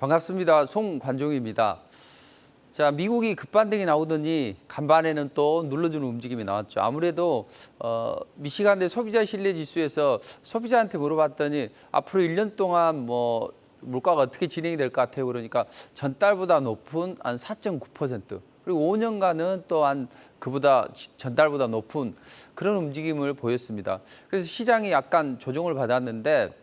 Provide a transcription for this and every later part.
반갑습니다. 송관종입니다. 자, 미국이 급반등이 나오더니 간밤에는 또 눌러주는 움직임이 나왔죠. 아무래도 미시간대 소비자 신뢰 지수에서 소비자한테 물어봤더니 앞으로 1년 동안 뭐 물가가 어떻게 진행이 될 것 같아요. 그러니까 전달보다 높은 한 4.9%, 그리고 5년간은 또한 그보다 전달보다 높은 그런 움직임을 보였습니다. 그래서 시장이 약간 조정을 받았는데,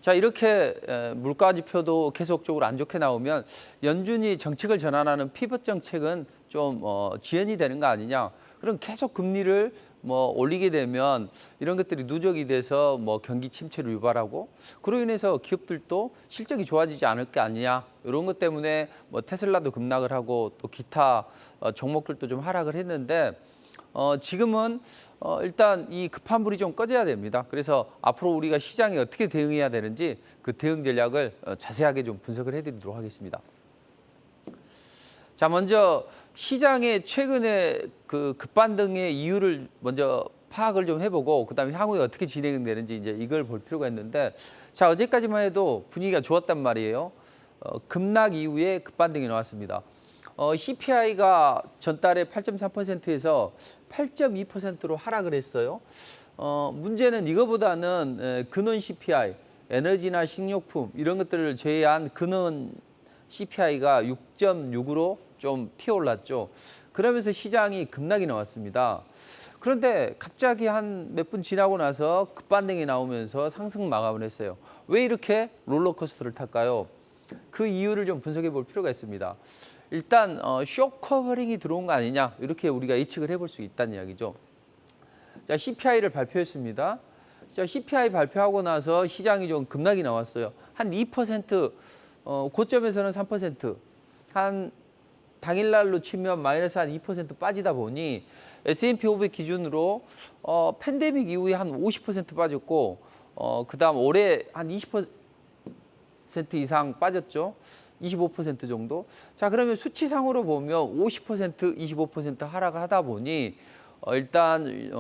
자, 이렇게 물가 지표도 계속적으로 안 좋게 나오면 연준이 정책을 전환하는 피벗 정책은 좀 지연이 되는 거 아니냐. 그럼 계속 금리를 올리게 되면 이런 것들이 누적이 돼서 경기 침체를 유발하고, 그로 인해서 기업들도 실적이 좋아지지 않을 게 아니냐. 이런 것 때문에 테슬라도 급락을 하고 또 기타 종목들도 좀 하락을 했는데, 지금은 일단 이 급한 불이 좀 꺼져야 됩니다. 그래서 앞으로 우리가 시장에 어떻게 대응해야 되는지 그 대응 전략을 자세하게 좀 분석을 해드리도록 하겠습니다. 자, 먼저 시장의 최근에 그 급반등의 이유를 먼저 파악을 좀 해보고, 그다음에 향후에 어떻게 진행되는지 이제 이걸 볼 필요가 있는데, 자, 어제까지만 해도 분위기가 좋았단 말이에요. 급락 이후에 급반등이 나왔습니다. CPI가 전달에 8.3%에서 8.2%로 하락을 했어요. 문제는 이거보다는 근원 CPI, 에너지나 식료품 이런 것들을 제외한 근원 CPI가 6.6으로 좀 튀어올랐죠. 그러면서 시장이 급락이 나왔습니다. 그런데 갑자기 한 몇 분 지나고 나서 급반등이 나오면서 상승 마감을 했어요. 왜 이렇게 롤러코스터를 탈까요? 그 이유를 좀 분석해 볼 필요가 있습니다. 일단 쇼 커버링이 들어온 거 아니냐, 이렇게 우리가 예측을 해볼 수 있다는 이야기죠. 자, CPI를 발표했습니다. 자, CPI 발표하고 나서 시장이 좀 급락이 나왔어요. 한 2%, 고점에서는 3%, 한 당일날로 치면 마이너스 한 2% 빠지다 보니 S&P 500 기준으로 팬데믹 이후에 한 50% 빠졌고, 그다음 올해 한 20% 이상 빠졌죠. 25% 정도. 자, 그러면 수치상으로 보면 50%, 25% 하락하다 보니 일단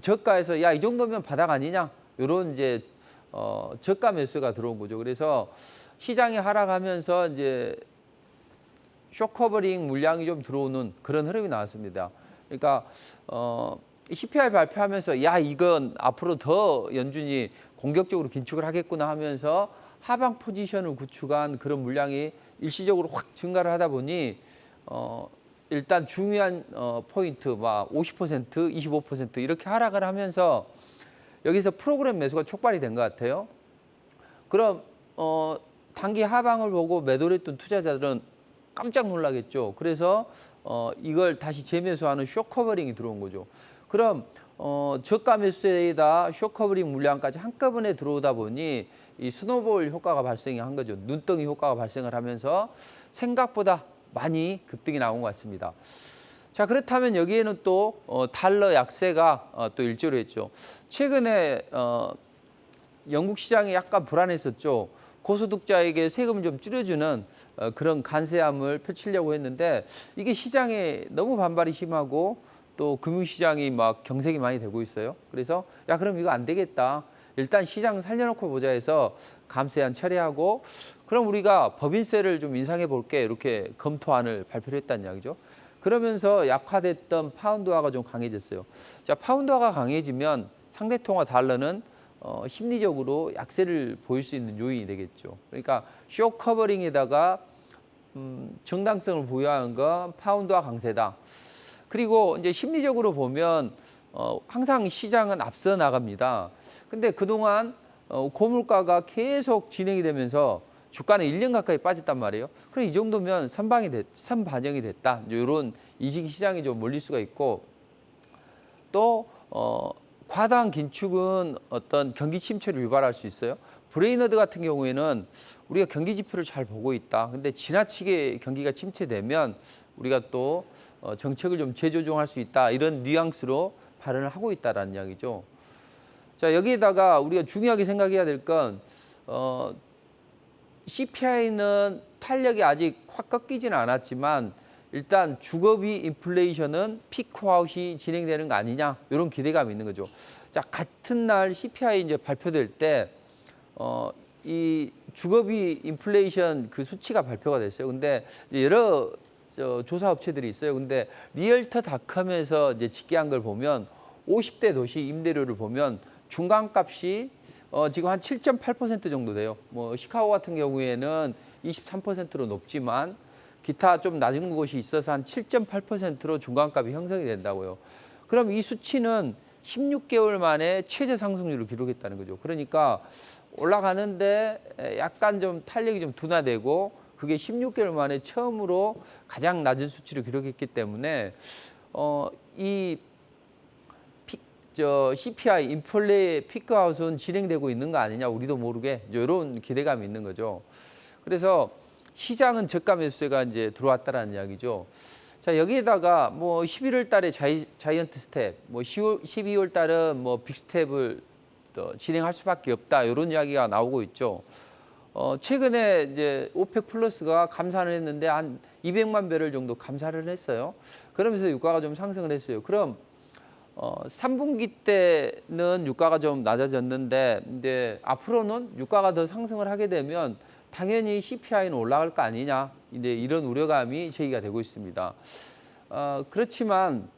저가에서 야, 이 정도면 바닥 아니냐? 이런 이제 저가 매수가 들어온 거죠. 그래서 시장이 하락하면서 이제 쇼커버링 물량이 좀 들어오는 그런 흐름이 나왔습니다. 그러니까 CPI 발표하면서 야, 이건 앞으로 더 연준이 공격적으로 긴축을 하겠구나 하면서 하방 포지션을 구축한 그런 물량이 일시적으로 확 증가를 하다 보니 일단 중요한 포인트 50%, 25% 이렇게 하락을 하면서 여기서 프로그램 매수가 촉발이 된 것 같아요. 그럼 단기 하방을 보고 매도를 했던 투자자들은 깜짝 놀라겠죠. 그래서 이걸 다시 재매수하는 쇼커버링이 들어온 거죠. 그럼 저가 매수에다 쇼커버링 물량까지 한꺼번에 들어오다 보니 이 스노볼 효과가 발생한 거죠. 눈덩이 효과가 발생을 하면서 생각보다 많이 급등이 나온 것 같습니다. 자, 그렇다면 여기에는 또 달러 약세가 또 일조를 했죠. 최근에 영국 시장이 약간 불안했었죠. 고소득자에게 세금을 좀 줄여주는 그런 관세함을 펼치려고 했는데, 이게 시장에 너무 반발이 심하고 또 금융시장이 막 경색이 많이 되고 있어요. 그래서 야, 그럼 이거 안 되겠다. 일단 시장 살려놓고 보자 해서 감세안 철회하고, 그럼 우리가 법인세를 좀 인상해 볼게, 이렇게 검토안을 발표를 했다는 이야기죠. 그러면서 약화됐던 파운드화가 좀 강해졌어요. 자, 파운드화가 강해지면 상대통화 달러는 심리적으로 약세를 보일 수 있는 요인이 되겠죠. 그러니까 쇼 커버링에다가 정당성을 부여하는 건 파운드화 강세다. 그리고 이제 심리적으로 보면 항상 시장은 앞서 나갑니다. 근데 그동안 고물가가 계속 진행이 되면서 주가는 1년 가까이 빠졌단 말이에요. 그럼 이 정도면 선반영이 됐다. 이런 인식이 시장에 좀 몰릴 수가 있고, 또 과다한 긴축은 어떤 경기 침체를 유발할 수 있어요. 브레이너드 같은 경우에는 우리가 경기 지표를 잘 보고 있다. 근데 지나치게 경기가 침체되면 우리가 또 정책을 좀 재조정할 수 있다. 이런 뉘앙스로 발언을 하고 있다라는 이야기죠. 자, 여기에다가 우리가 중요하게 생각해야 될 건 CPI는 탄력이 아직 확 꺾이지는 않았지만 일단 주거비 인플레이션은 피크아웃이 진행되는 거 아니냐, 이런 기대감이 있는 거죠. 자, 같은 날 CPI 이제 발표될 때 이 주거비 인플레이션 그 수치가 발표가 됐어요. 근데 여러 조사 업체들이 있어요. 근데 리얼터닷컴에서 이제 집계한 걸 보면 50대 도시 임대료를 보면 중간값이 지금 한 7.8% 정도 돼요. 뭐 시카고 같은 경우에는 23%로 높지만 기타 좀 낮은 곳이 있어서 한 7.8%로 중간값이 형성이 된다고요. 그럼 이 수치는 16개월 만에 최저 상승률을 기록했다는 거죠. 그러니까 올라가는데 약간 좀 탄력이 좀 둔화되고 그게 16개월 만에 처음으로 가장 낮은 수치를 기록했기 때문에 이 CPI 인플레 피크아웃은 진행되고 있는 거 아니냐, 우리도 모르게 이런 기대감이 있는 거죠. 그래서 시장은 저가 매수세가 이제 들어왔다라는 이야기죠. 자, 여기에다가 뭐 11월 달에 자이언트 스텝, 뭐 12월 달은 뭐 빅스텝을 진행할 수밖에 없다, 이런 이야기가 나오고 있죠. 최근에 이제 오펙 플러스가 감산을 했는데 한 200만 배럴 정도 감산을 했어요. 그러면서 유가가 좀 상승을 했어요. 그럼 3분기 때는 유가가 좀 낮아졌는데 이제 앞으로는 유가가 더 상승을 하게 되면 당연히 CPI는 올라갈 거 아니냐, 이제 이런 우려감이 제기가 되고 있습니다. 그렇지만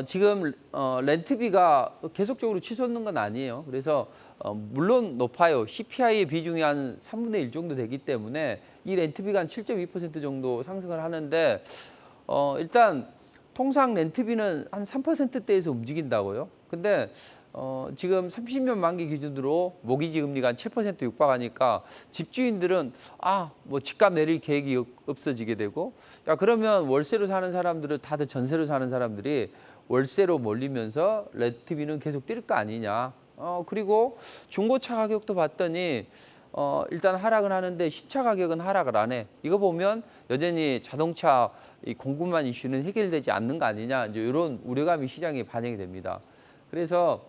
지금 렌트비가 계속적으로 치솟는 건 아니에요. 그래서 물론 높아요. CPI의 비중이 한 3분의 1 정도 되기 때문에 이 렌트비가 한 7.2% 정도 상승을 하는데 일단 통상 렌트비는 한 3%대에서 움직인다고요. 근데 지금 30년 만기 기준으로 모기지 금리가 한 7% 육박하니까 집주인들은 뭐 집값 내릴 계획이 없어지게 되고, 야 그러면 월세로 사는 사람들은 다들 전세로 사는 사람들이 월세로 몰리면서 렌트비는 계속 뛸 거 아니냐. 그리고 중고차 가격도 봤더니 일단 하락은 하는데 신차 가격은 하락을 안 해. 이거 보면 여전히 자동차 이 공급망 이슈는 해결되지 않는 거 아니냐, 이제 이런 우려감이 시장에 반영이 됩니다. 그래서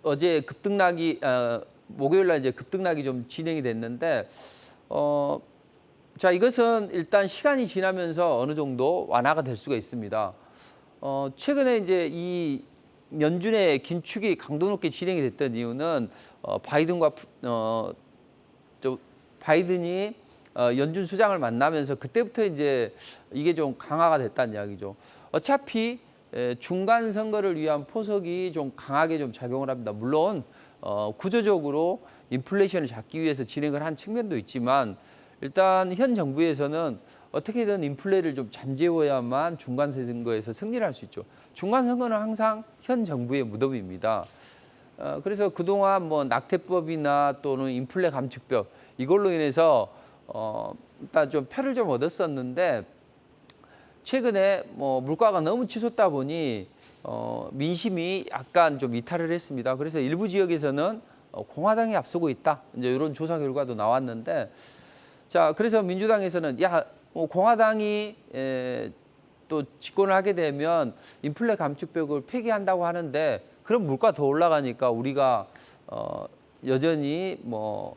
어제 급등락이 목요일 날 이제 급등락이 좀 진행이 됐는데 자, 이것은 일단 시간이 지나면서 어느 정도 완화가 될 수가 있습니다. 최근에 이제 이 연준의 긴축이 강도 높게 진행이 됐던 이유는 바이든이 연준 수장을 만나면서 그때부터 이제 이게 좀 강화가 됐다는 이야기죠. 어차피 중간 선거를 위한 포석이 좀 강하게 좀 작용을 합니다. 물론 구조적으로 인플레이션을 잡기 위해서 진행을 한 측면도 있지만 일단 현 정부에서는 어떻게든 인플레를 좀 잠재워야만 중간 선거에서 승리를 할 수 있죠. 중간 선거는 항상 현 정부의 무덤입니다. 그래서 그동안 뭐 낙태법이나 또는 인플레 감축법 이걸로 인해서 일단 좀 표를 좀 얻었었는데 최근에 뭐 물가가 너무 치솟다 보니 민심이 약간 좀 이탈을 했습니다. 그래서 일부 지역에서는 공화당이 앞서고 있다, 이제 이런 조사 결과도 나왔는데, 자 그래서 민주당에서는 뭐 공화당이 또 집권을 하게 되면 인플레 감축법을 폐기한다고 하는데 그럼 물가 더 올라가니까 우리가 여전히 뭐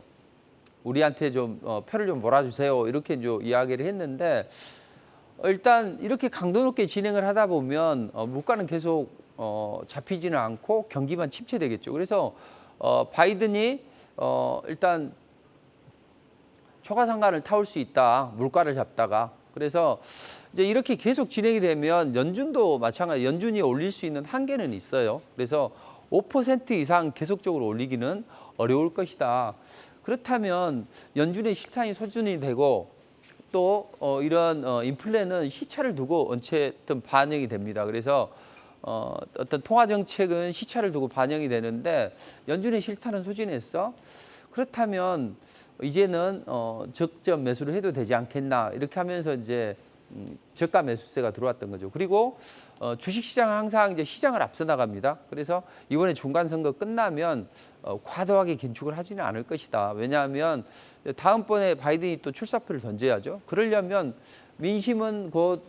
우리한테 좀 표를 좀 몰아주세요, 이렇게 이제 이야기를 했는데 일단 이렇게 강도 높게 진행을 하다 보면 물가는 계속 잡히지는 않고 경기만 침체되겠죠. 그래서 바이든이 일단 초과상관을 타올 수 있다, 물가를 잡다가. 그래서 이제 이렇게 계속 진행이 되면 연준도 마찬가지, 연준이 올릴 수 있는 한계는 있어요. 그래서 5% 이상 계속적으로 올리기는 어려울 것이다. 그렇다면 연준의 실상이 소진이 되고 또 이런 인플레는 시차를 두고 어쨌든 반영이 됩니다. 그래서 어떤 통화 정책은 시차를 두고 반영이 되는데 연준의 실타는 소진했어. 그렇다면 이제는 적정 매수를 해도 되지 않겠나, 이렇게 하면서 이제 저가 매수세가 들어왔던 거죠. 그리고 주식시장은 항상 이제 시장을 앞서 나갑니다. 그래서 이번에 중간선거 끝나면 과도하게 긴축을 하지는 않을 것이다. 왜냐하면 다음번에 바이든이 또 출사표를 던져야죠. 그러려면 민심은 곧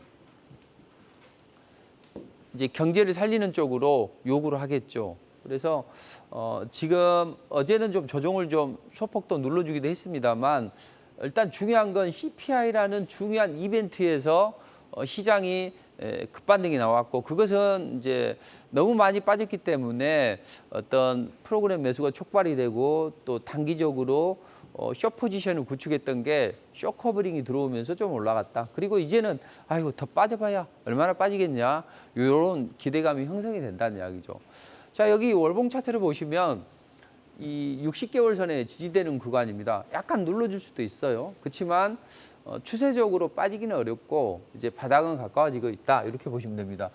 이제 경제를 살리는 쪽으로 요구를 하겠죠. 그래서 지금 어제는 좀 조정을 좀 소폭도 눌러주기도 했습니다만 일단 중요한 건 CPI라는 중요한 이벤트에서 시장이 급반등이 나왔고 그것은 이제 너무 많이 빠졌기 때문에 어떤 프로그램 매수가 촉발이 되고 또 단기적으로 숏 포지션을 구축했던 게 숏 커버링이 들어오면서 좀 올라갔다. 그리고 이제는 아이고 더 빠져봐야 얼마나 빠지겠냐 이런 기대감이 형성이 된다는 이야기죠. 자, 여기 월봉 차트를 보시면 이 60개월 선에 지지되는 구간입니다. 약간 눌러줄 수도 있어요. 그렇지만 추세적으로 빠지기는 어렵고 이제 바닥은 가까워지고 있다 이렇게 보시면 됩니다.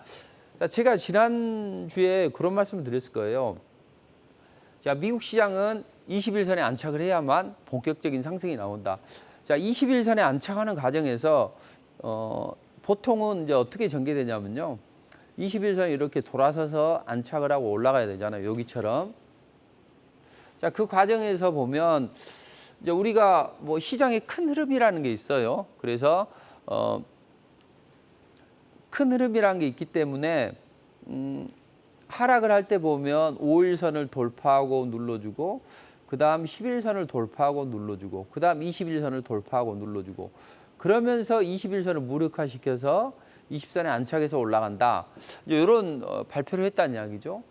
자, 제가 지난주에 그런 말씀을 드렸을 거예요. 자, 미국 시장은 21선에 안착을 해야만 본격적인 상승이 나온다. 자, 21선에 안착하는 과정에서 보통은 이제 어떻게 전개되냐면요. 21선이 이렇게 돌아서서 안착을 하고 올라가야 되잖아요. 여기처럼. 자, 그 과정에서 보면 이제 우리가 뭐 시장의 큰 흐름이라는 게 있어요. 그래서 큰 흐름이라는 게 있기 때문에 하락을 할 때 보면 5일선을 돌파하고 눌러주고 그 다음 11선을 돌파하고 눌러주고 그 다음 21선을 돌파하고 눌러주고 그러면서 21선을 무력화시켜서 20선에 안착해서 올라간다. 이제 이런 발표를 했다는 이야기죠.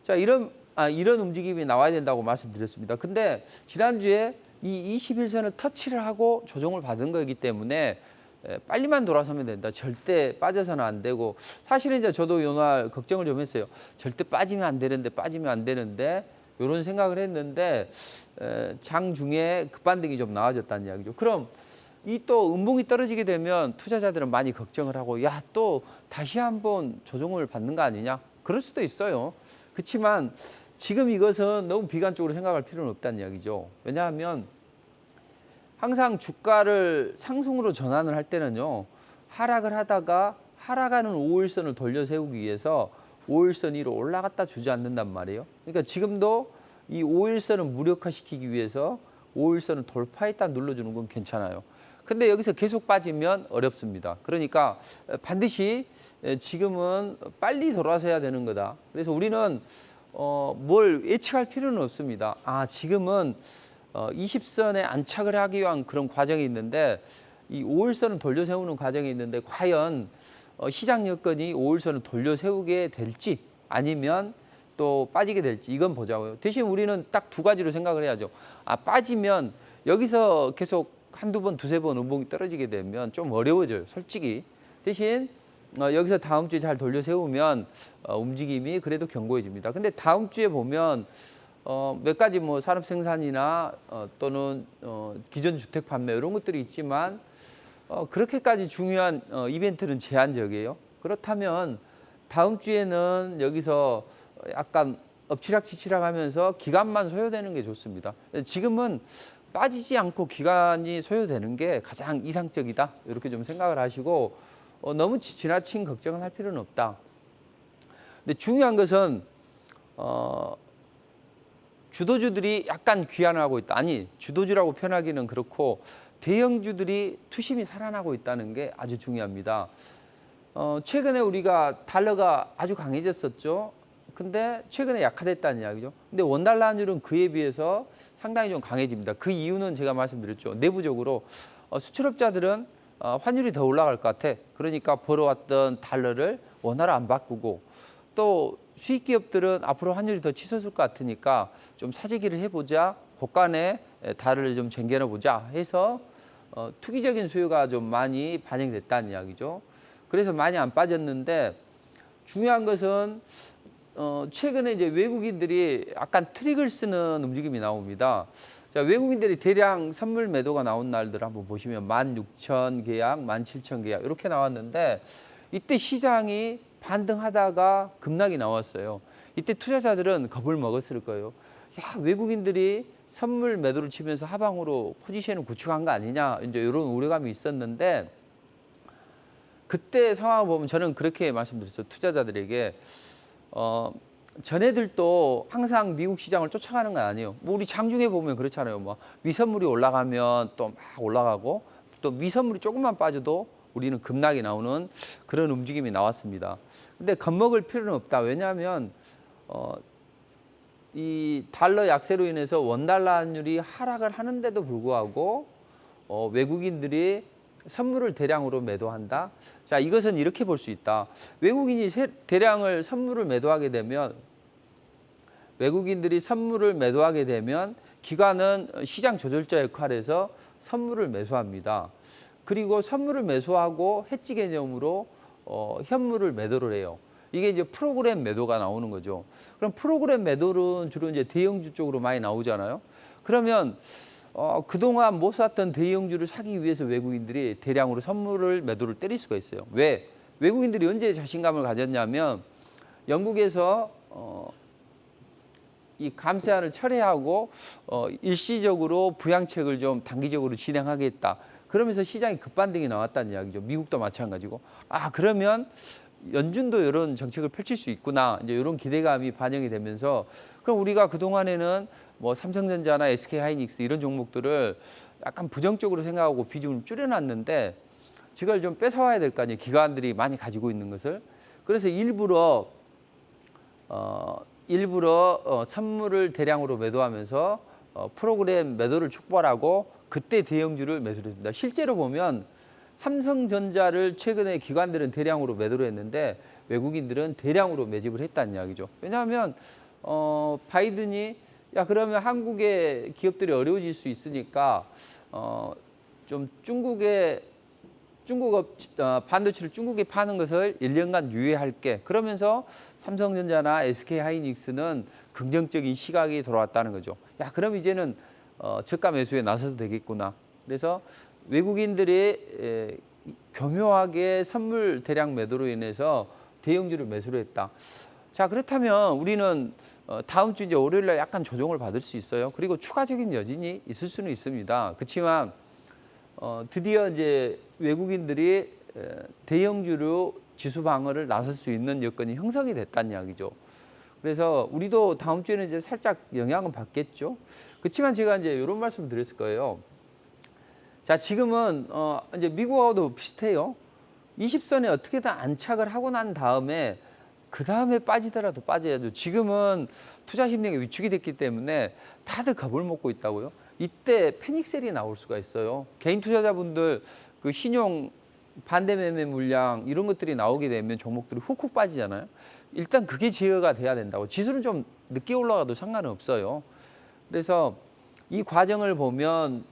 자, 이런 움직임이 나와야 된다고 말씀드렸습니다. 근데 지난주에 이 21선을 터치를 하고 조정을 받은 거기 때문에 빨리만 돌아서면 된다. 절대 빠져서는 안 되고 사실은 이제 저도 요날 걱정을 좀 했어요. 절대 빠지면 안 되는데 이런 생각을 했는데 장중에 급반등이 좀 나와졌다는 이야기죠. 그럼 이 또 음봉이 떨어지게 되면 투자자들은 많이 걱정을 하고 야, 또 다시 한번 조정을 받는 거 아니냐? 그럴 수도 있어요. 그렇지만 지금 이것은 너무 비관적으로 생각할 필요는 없다는 이야기죠. 왜냐하면 항상 주가를 상승으로 전환을 할 때는요. 하락을 하다가 하락하는 5일선을 돌려 세우기 위해서 5일선 위로 올라갔다 주저앉는단 말이에요. 그러니까 지금도 이 5일선을 무력화시키기 위해서 5일선을 돌파했다 눌러주는 건 괜찮아요. 근데 여기서 계속 빠지면 어렵습니다. 그러니까 반드시 지금은 빨리 돌아서야 되는 거다. 그래서 우리는 뭘 예측할 필요는 없습니다. 아, 지금은 20선에 안착을 하기 위한 그런 과정이 있는데 이 5일선을 돌려 세우는 과정이 있는데 과연 시장 여건이 5일선을 돌려 세우게 될지 아니면 또 빠지게 될지 이건 보자고요. 대신 우리는 딱 두 가지로 생각을 해야죠. 아, 빠지면 여기서 계속 한두 번, 두세 번 음봉이 떨어지게 되면 좀 어려워져요. 솔직히. 대신 여기서 다음 주에 잘 돌려 세우면 움직임이 그래도 견고해집니다. 근데 다음 주에 보면 몇 가지 뭐 산업 생산이나 또는 기존 주택 판매 이런 것들이 있지만 그렇게까지 중요한 이벤트는 제한적이에요. 그렇다면 다음 주에는 여기서 약간 엎치락뒤치락 하면서 기간만 소요되는 게 좋습니다. 지금은 빠지지 않고 기간이 소요되는 게 가장 이상적이다. 이렇게 좀 생각을 하시고 너무 지나친 걱정은 할 필요는 없다. 근데 중요한 것은 주도주들이 약간 귀환하고 있다. 아니, 주도주라고 표현하기는 그렇고 대형주들이 투심이 살아나고 있다는 게 아주 중요합니다. 최근에 우리가 달러가 아주 강해졌었죠. 근데 최근에 약화됐다는 이야기죠. 근데 원달러 환율은 그에 비해서 상당히 좀 강해집니다. 그 이유는 제가 말씀드렸죠. 내부적으로 수출업자들은 환율이 더 올라갈 것 같아. 그러니까 벌어왔던 달러를 원화로 안 바꾸고 또 수익 기업들은 앞으로 환율이 더 치솟을 것 같으니까 좀 사재기를 해보자. 고간에 달러를 좀 쟁겨놔보자 해서 투기적인 수요가 좀 많이 반영됐다는 이야기죠. 그래서 많이 안 빠졌는데 중요한 것은 최근에 이제 외국인들이 약간 트릭을 쓰는 움직임이 나옵니다. 자, 외국인들이 대량 선물 매도가 나온 날들 한번 보시면 16,000 계약, 17,000 계약 이렇게 나왔는데 이때 시장이 반등하다가 급락이 나왔어요. 이때 투자자들은 겁을 먹었을 거예요. 야, 외국인들이 선물 매도를 치면서 하방으로 포지션을 구축한 거 아니냐 이제 이런 우려감이 있었는데 그때 상황을 보면 저는 그렇게 말씀드렸어요. 투자자들에게 전애들도 항상 미국 시장을 쫓아가는 건 아니에요. 뭐 우리 장중에 보면 그렇잖아요. 뭐 미선물이 올라가면 또 막 올라가고 또 미선물이 조금만 빠져도 우리는 급락이 나오는 그런 움직임이 나왔습니다. 근데 겁먹을 필요는 없다. 왜냐하면 이 달러 약세로 인해서 원달러 환율이 하락을 하는데도 불구하고 외국인들이 선물을 대량으로 매도한다. 자, 이것은 이렇게 볼 수 있다. 외국인이 대량을 선물을 매도하게 되면 외국인들이 선물을 매도하게 되면 기관은 시장 조절자 역할에서 선물을 매수합니다. 그리고 선물을 매수하고 해지 개념으로 현물을 매도를 해요. 이게 이제 프로그램 매도가 나오는 거죠. 그럼 프로그램 매도는 주로 이제 대형주 쪽으로 많이 나오잖아요. 그러면 그동안 못 샀던 대형주를 사기 위해서 외국인들이 대량으로 선물을 매도를 때릴 수가 있어요. 왜? 외국인들이 언제 자신감을 가졌냐면 영국에서 이 감세안을 철회하고 일시적으로 부양책을 좀 단기적으로 진행하겠다. 그러면서 시장이 급반등이 나왔다는 이야기죠. 미국도 마찬가지고. 아, 그러면 연준도 이런 정책을 펼칠 수 있구나. 이제 이런 기대감이 반영이 되면서 그럼 우리가 그동안에는 뭐 삼성전자나 SK하이닉스 이런 종목들을 약간 부정적으로 생각하고 비중을 줄여놨는데 저걸 좀 뺏어와야 될 거 아니에요. 기관들이 많이 가지고 있는 것을. 그래서 일부러 선물을 대량으로 매도하면서 프로그램 매도를 촉발하고 그때 대형주를 매수를 했습니다. 실제로 보면 삼성전자를 최근에 기관들은 대량으로 매도를 했는데 외국인들은 대량으로 매집을 했다는 이야기죠. 왜냐하면 바이든이 야 그러면 한국의 기업들이 어려워질 수 있으니까 좀 중국 반도체를 중국에 파는 것을 1년간 유예할게. 그러면서 삼성전자나 SK하이닉스는 긍정적인 시각이 돌아왔다는 거죠. 야 그럼 이제는 저가 매수에 나서도 되겠구나. 그래서 외국인들이 교묘하게 선물 대량 매도로 인해서 대형주를 매수를 했다. 자 그렇다면 우리는 다음 주 이제 월요일 날 약간 조정을 받을 수 있어요. 그리고 추가적인 여진이 있을 수는 있습니다. 그렇지만 드디어 이제 외국인들이 대형주로 지수 방어를 나설 수 있는 여건이 형성이 됐다는 이야기죠. 그래서 우리도 다음 주에는 이제 살짝 영향은 받겠죠. 그렇지만 제가 이제 이런 말씀 드렸을 거예요. 자, 지금은 이제 미국하고도 비슷해요. 20선에 어떻게든 안착을 하고 난 다음에 그 다음에 빠지더라도 빠져야죠. 지금은 투자 심리가 위축이 됐기 때문에 다들 겁을 먹고 있다고요. 이때 패닉셀이 나올 수가 있어요. 개인 투자자분들 그 신용 반대 매매 물량 이런 것들이 나오게 되면 종목들이 훅훅 빠지잖아요. 일단 그게 제어가 돼야 된다고. 지수는 좀 늦게 올라가도 상관은 없어요. 그래서 이 과정을 보면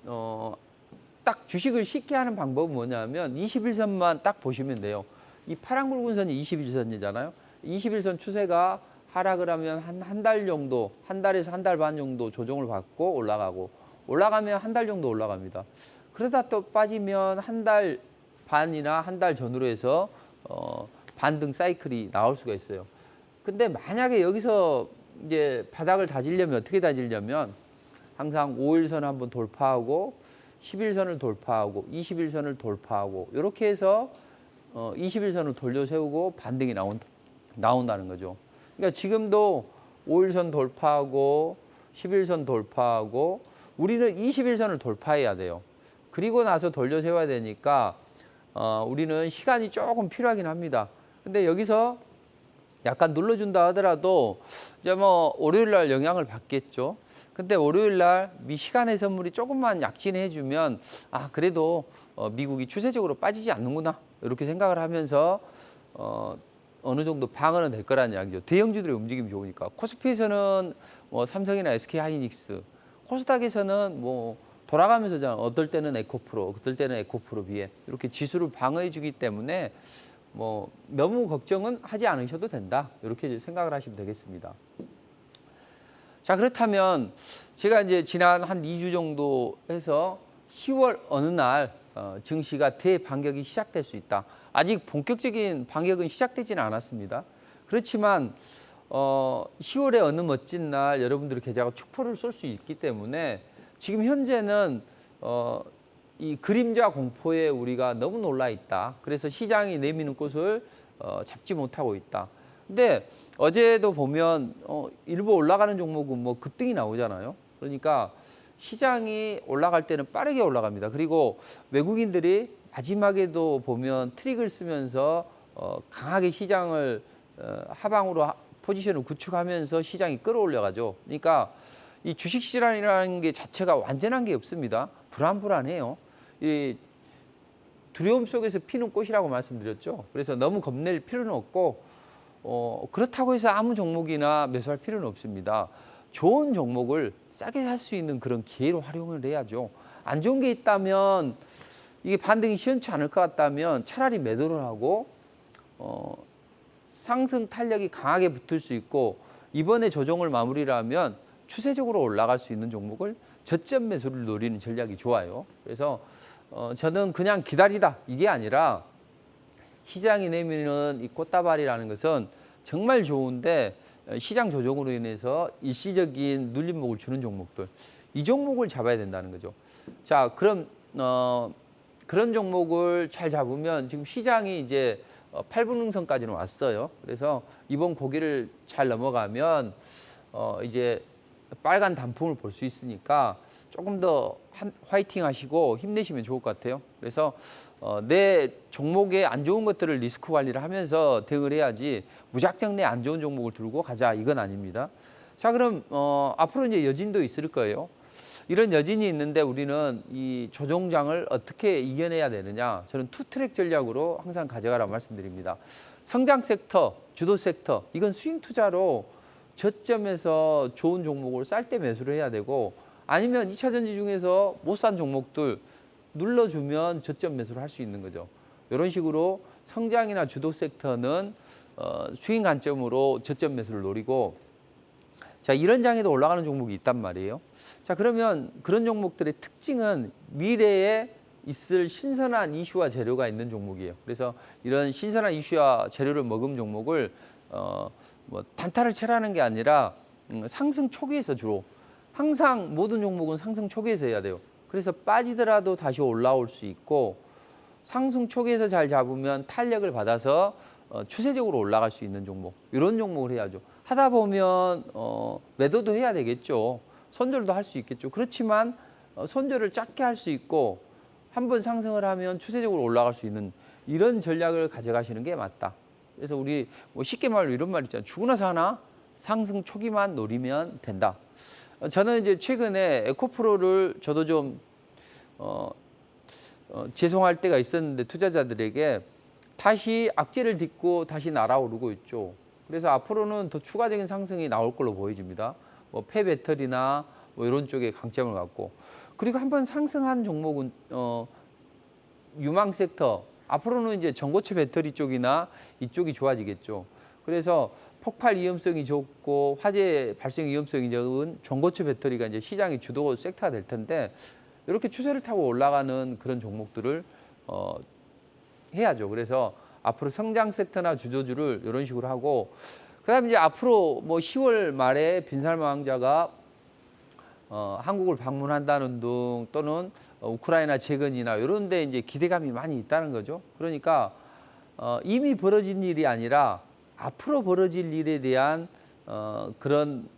딱 주식을 쉽게 하는 방법은 뭐냐면 21선만 딱 보시면 돼요. 이 파란 굵은 선이 21선이잖아요. 21선 추세가 하락을 하면 한 달 정도, 한 달에서 한 달 반 정도 조정을 받고 올라가고 올라가면 한 달 정도 올라갑니다. 그러다 또 빠지면 한 달 반이나 한 달 전후로 해서 반등 사이클이 나올 수가 있어요. 근데 만약에 여기서 이제 바닥을 다지려면 어떻게 다지려면 항상 5일선 한번 돌파하고 11선을 돌파하고 21선을 돌파하고 이렇게 해서 21선을 돌려 세우고 반등이 나온다는 거죠. 그러니까 지금도 5일선 돌파하고 11선 돌파하고 우리는 21선을 돌파해야 돼요. 그리고 나서 돌려 세워야 되니까 우리는 시간이 조금 필요하긴 합니다. 근데 여기서 약간 눌러준다 하더라도 이제 뭐 월요일 날 영향을 받겠죠. 근데 월요일 날 시간의 선물이 조금만 약진해 주면 아 그래도 미국이 추세적으로 빠지지 않는구나 이렇게 생각을 하면서 어느 정도 방어는 될 거라는 이야기죠. 대형주들의 움직임이 좋으니까. 코스피에서는 뭐 삼성이나 SK하이닉스, 코스닥에서는 뭐 돌아가면서 어떨 때는 에코프로, 어떨 때는 에코프로 비해 이렇게 지수를 방어해 주기 때문에 뭐 너무 걱정은 하지 않으셔도 된다. 이렇게 생각을 하시면 되겠습니다. 자, 그렇다면 제가 이제 지난 한 2주 정도 해서 10월 어느 날 증시가 대반격이 시작될 수 있다. 아직 본격적인 반격은 시작되지는 않았습니다. 그렇지만 10월의 어느 멋진 날 여러분들의 계좌가 축포를 쏠 수 있기 때문에 지금 현재는 이 그림자 공포에 우리가 너무 놀라 있다. 그래서 시장이 내미는 꽃을 잡지 못하고 있다. 근데 어제도 보면 일부 올라가는 종목은 뭐 급등이 나오잖아요. 그러니까 시장이 올라갈 때는 빠르게 올라갑니다. 그리고 외국인들이 마지막에도 보면 트릭을 쓰면서 강하게 시장을 하방으로 포지션을 구축하면서 시장이 끌어올려가죠. 그러니까 이 주식시장이라는 게 자체가 완전한 게 없습니다. 불안해요. 이 두려움 속에서 피는 꽃이라고 말씀드렸죠. 그래서 너무 겁낼 필요는 없고 그렇다고 해서 아무 종목이나 매수할 필요는 없습니다. 좋은 종목을 싸게 살 수 있는 그런 기회로 활용을 해야죠. 안 좋은 게 있다면 이게 반등이 시원치 않을 것 같다면 차라리 매도를 하고 상승 탄력이 강하게 붙을 수 있고 이번에 조정을 마무리를 하면 추세적으로 올라갈 수 있는 종목을 저점 매수를 노리는 전략이 좋아요. 그래서 저는 그냥 기다리다 이게 아니라 시장이 내미는 이 꽃다발이라는 것은 정말 좋은데 시장 조정으로 인해서 일시적인 눌림목을 주는 종목들 이 종목을 잡아야 된다는 거죠. 자, 그럼 그런 종목을 잘 잡으면 지금 시장이 이제 8분응선까지는 왔어요. 그래서 이번 고기를 잘 넘어가면 이제 빨간 단풍을 볼 수 있으니까 조금 더 화이팅 하시고 힘내시면 좋을 것 같아요. 그래서 내 종목에 안 좋은 것들을 리스크 관리를 하면서 대응을 해야지 무작정 내 안 좋은 종목을 들고 가자 이건 아닙니다. 자, 그럼 앞으로 이제 여진도 있을 거예요. 이런 여진이 있는데 우리는 이 조정장을 어떻게 이겨내야 되느냐. 저는 투트랙 전략으로 항상 가져가라고 말씀드립니다. 성장 섹터, 주도 섹터 이건 스윙 투자로 저점에서 좋은 종목을 쌀 때 매수를 해야 되고 아니면 2차 전지 중에서 못 산 종목들 눌러주면 저점 매수를 할 수 있는 거죠. 이런 식으로 성장이나 주도 섹터는 스윙 관점으로 저점 매수를 노리고 자, 이런 장에도 올라가는 종목이 있단 말이에요. 자, 그러면 그런 종목들의 특징은 미래에 있을 신선한 이슈와 재료가 있는 종목이에요. 그래서 이런 신선한 이슈와 재료를 머금 종목을 뭐 단타를 채라는 게 아니라 상승 초기에서 주로 항상 모든 종목은 상승 초기에서 해야 돼요. 그래서 빠지더라도 다시 올라올 수 있고 상승 초기에서 잘 잡으면 탄력을 받아서 추세적으로 올라갈 수 있는 종목 이런 종목을 해야죠. 하다 보면 매도도 해야 되겠죠. 손절도 할 수 있겠죠. 그렇지만 손절을 작게 할 수 있고 한번 상승을 하면 추세적으로 올라갈 수 있는 이런 전략을 가져가시는 게 맞다. 그래서 우리 뭐 쉽게 말로 이런 말 있잖아요. 죽으나 사나 상승 초기만 노리면 된다. 저는 이제 최근에 에코프로를 저도 좀 죄송할 때가 있었는데 투자자들에게 다시 악재를 딛고 다시 날아오르고 있죠. 그래서 앞으로는 더 추가적인 상승이 나올 걸로 보여집니다. 뭐 폐배터리나 뭐 이런 쪽에 강점을 갖고 그리고 한번 상승한 종목은 유망 섹터 앞으로는 이제 전고체 배터리 쪽이나 이쪽이 좋아지겠죠. 그래서 폭발 위험성이 적고 화재 발생 위험성이 적은 전고체 배터리가 이제 시장의 주도 섹터가 될 텐데 이렇게 추세를 타고 올라가는 그런 종목들을 해야죠. 그래서 앞으로 성장 섹터나 주도주를 이런 식으로 하고 그다음에 이제 앞으로 뭐 10월 말에 빈살망자가 한국을 방문한다는 등 또는 우크라이나 재건이나 이런 데 이제 기대감이 많이 있다는 거죠. 그러니까 이미 벌어진 일이 아니라 앞으로 벌어질 일에 대한 그런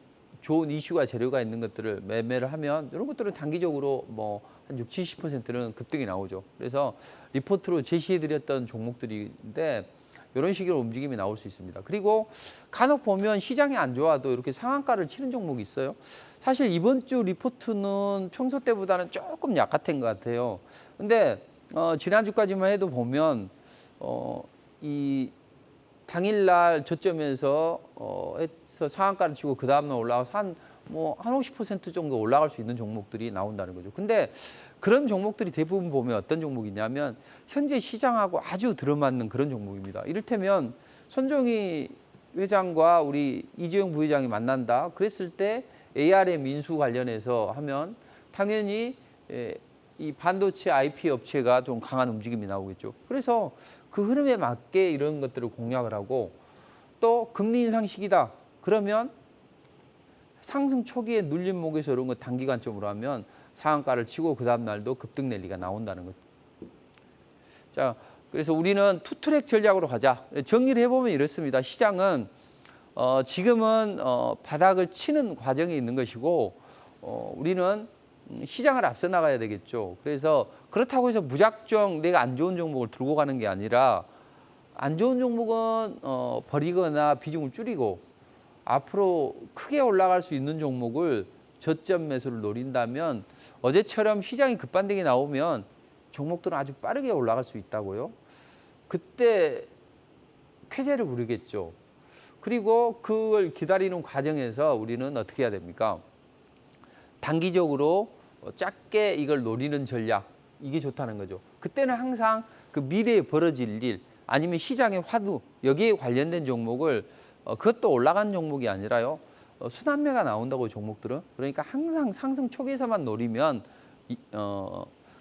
좋은 이슈가 재료가 있는 것들을 매매를 하면 이런 것들은 단기적으로 뭐 한 60, 70%는 급등이 나오죠. 그래서 리포트로 제시해드렸던 종목들인데 이런 식으로 움직임이 나올 수 있습니다. 그리고 간혹 보면 시장이 안 좋아도 이렇게 상한가를 치는 종목이 있어요. 사실 이번 주 리포트는 평소 때보다는 조금 약했던 것 같아요. 근데 지난주까지만 해도 보면 이 당일날 저점에서 해서 상한가를 치고 그 다음날 올라가서 한 50% 정도 올라갈 수 있는 종목들이 나온다는 거죠. 근데 그런 종목들이 대부분 보면 어떤 종목이냐면 현재 시장하고 아주 들어맞는 그런 종목입니다. 이를테면 손정희 회장과 우리 이재용 부회장이 만난다. 그랬을 때 ARM 인수 관련해서 하면 당연히 이 반도체 IP 업체가 좀 강한 움직임이 나오겠죠. 그래서 그 흐름에 맞게 이런 것들을 공략을 하고 또 금리 인상 시기다. 그러면 상승 초기에 눌림목에서 이런 거 단기 관점으로 하면 상한가를 치고 그 다음 날도 급등 랠리가 나온다는 거죠. 자, 그래서 우리는 투트랙 전략으로 가자. 정리를 해보면 이렇습니다. 시장은 지금은 바닥을 치는 과정이 있는 것이고 우리는 시장을 앞서 나가야 되겠죠. 그래서 그렇다고 해서 무작정 내가 안 좋은 종목을 들고 가는 게 아니라 안 좋은 종목은 버리거나 비중을 줄이고 앞으로 크게 올라갈 수 있는 종목을 저점 매수를 노린다면 어제처럼 시장이 급반등이 나오면 종목들은 아주 빠르게 올라갈 수 있다고요. 그때 쾌재를 부르겠죠. 그리고 그걸 기다리는 과정에서 우리는 어떻게 해야 됩니까? 단기적으로 작게 이걸 노리는 전략, 이게 좋다는 거죠. 그때는 항상 그 미래에 벌어질 일, 아니면 시장의 화두, 여기에 관련된 종목을 그것도 올라간 종목이 아니라요. 순환매가 나온다고 종목들은. 그러니까 항상 상승 초기에서만 노리면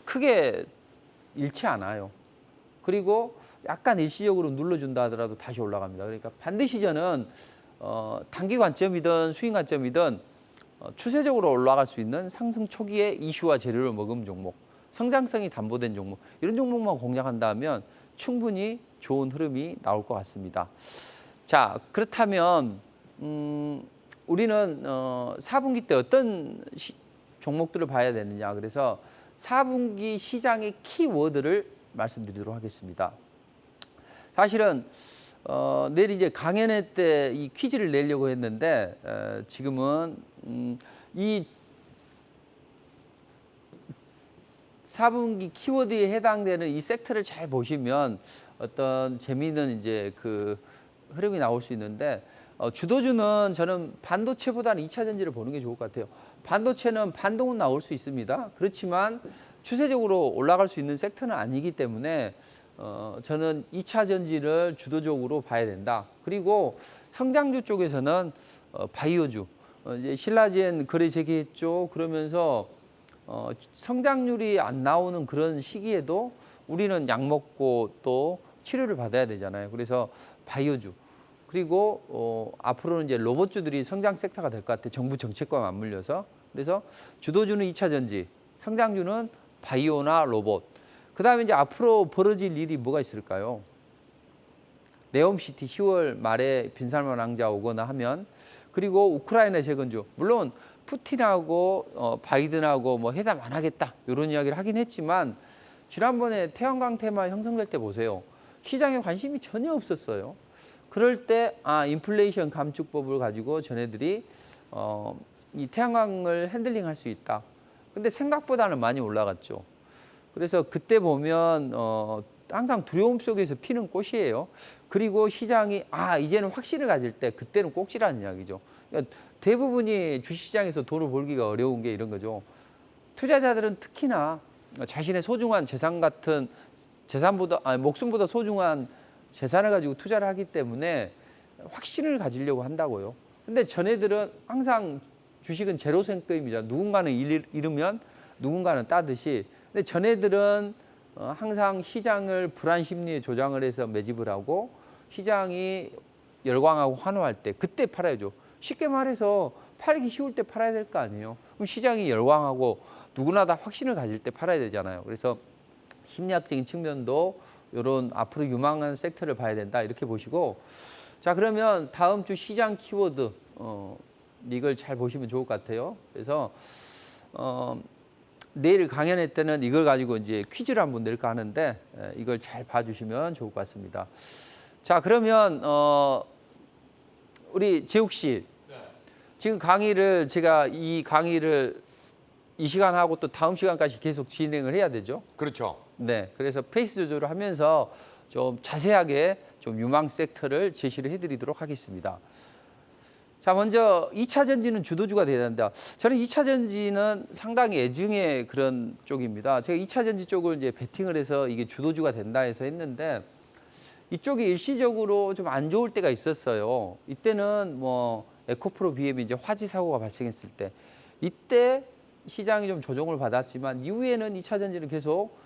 크게 잃지 않아요. 그리고 약간 일시적으로 눌러준다 하더라도 다시 올라갑니다. 그러니까 반드시 저는 단기 관점이든 수익 관점이든 추세적으로 올라갈 수 있는 상승 초기에 이슈와 재료를 머금은 종목, 성장성이 담보된 종목, 이런 종목만 공략한다면 충분히 좋은 흐름이 나올 것 같습니다. 자, 그렇다면 우리는 4분기 때 어떤 종목들을 봐야 되느냐. 그래서 4분기 시장의 키워드를 말씀드리도록 하겠습니다. 사실은 내일 이제 강연회 때 이 퀴즈를 내려고 했는데 지금은 이 4분기 키워드에 해당되는 이 섹터를 잘 보시면 어떤 재미있는 이제 그 흐름이 나올 수 있는데 주도주는 저는 반도체보다는 2차 전지를 보는 게 좋을 것 같아요. 반도체는 반동은 나올 수 있습니다. 그렇지만 추세적으로 올라갈 수 있는 섹터는 아니기 때문에 저는 2차 전지를 주도적으로 봐야 된다. 그리고 성장주 쪽에서는 바이오주, 이제 신라젠 거래 재개했죠. 그러면서 성장률이 안 나오는 그런 시기에도 우리는 약 먹고 또 치료를 받아야 되잖아요. 그래서 바이오주, 그리고 앞으로는 이제 로봇주들이 성장 섹터가 될 것 같아요. 정부 정책과 맞물려서. 그래서 주도주는 2차 전지, 성장주는 바이오나 로봇. 그 다음에 이제 앞으로 벌어질 일이 뭐가 있을까요? 네옴시티 10월 말에 빈살만 왕자 오거나 하면, 그리고 우크라이나 재건주. 물론 푸틴하고 바이든하고 뭐 회담 안 하겠다 이런 이야기를 하긴 했지만 지난번에 태양광 테마 형성될 때 보세요. 시장에 관심이 전혀 없었어요. 그럴 때 인플레이션 감축법을 가지고 전해들이 이 태양광을 핸들링할 수 있다. 근데 생각보다는 많이 올라갔죠. 그래서 그때 보면 항상 두려움 속에서 피는 꽃이에요. 그리고 시장이 이제는 확신을 가질 때 그때는 꼭지라는 이야기죠. 그러니까 대부분이 주식시장에서 돈을 벌기가 어려운 게 이런 거죠. 투자자들은 특히나 자신의 소중한 재산 같은 목숨보다 소중한 재산을 가지고 투자를 하기 때문에 확신을 가지려고 한다고요. 근데 전애들은 항상 주식은 제로센 게임이죠. 누군가는 잃으면 누군가는 따듯이. 근데 전애들은 항상 시장을 불안 심리에 조장을 해서 매집을 하고 시장이 열광하고 환호할 때 그때 팔아야죠. 쉽게 말해서 팔기 쉬울 때 팔아야 될 거 아니에요. 그럼 시장이 열광하고 누구나 다 확신을 가질 때 팔아야 되잖아요. 그래서 심리학적인 측면도 이런 앞으로 유망한 섹터를 봐야 된다 이렇게 보시고, 자 그러면 다음 주 시장 키워드 이걸 잘 보시면 좋을 것 같아요. 그래서 내일 강연회 때는 이걸 가지고 이제 퀴즈를 한번 낼까 하는데 이걸 잘 봐주시면 좋을 것 같습니다. 자 그러면 우리 재욱 씨, 지금 강의를 제가 이 강의를 이 시간하고 또 다음 시간까지 계속 진행을 해야 되죠. 그렇죠. 네, 그래서 페이스 조절을 하면서 좀 자세하게 좀 유망 섹터를 제시를 해드리도록 하겠습니다. 자, 먼저 2차 전지는 주도주가 돼야 된다. 저는 2차 전지는 상당히 애증의 그런 쪽입니다. 제가 2차 전지 쪽을 이제 베팅을 해서 이게 주도주가 된다 해서 했는데 이쪽이 일시적으로 좀 안 좋을 때가 있었어요. 이때는 뭐 에코프로 BM이 이제 화재 사고가 발생했을 때 이때 시장이 좀 조정을 받았지만 이후에는 2차 전지는 계속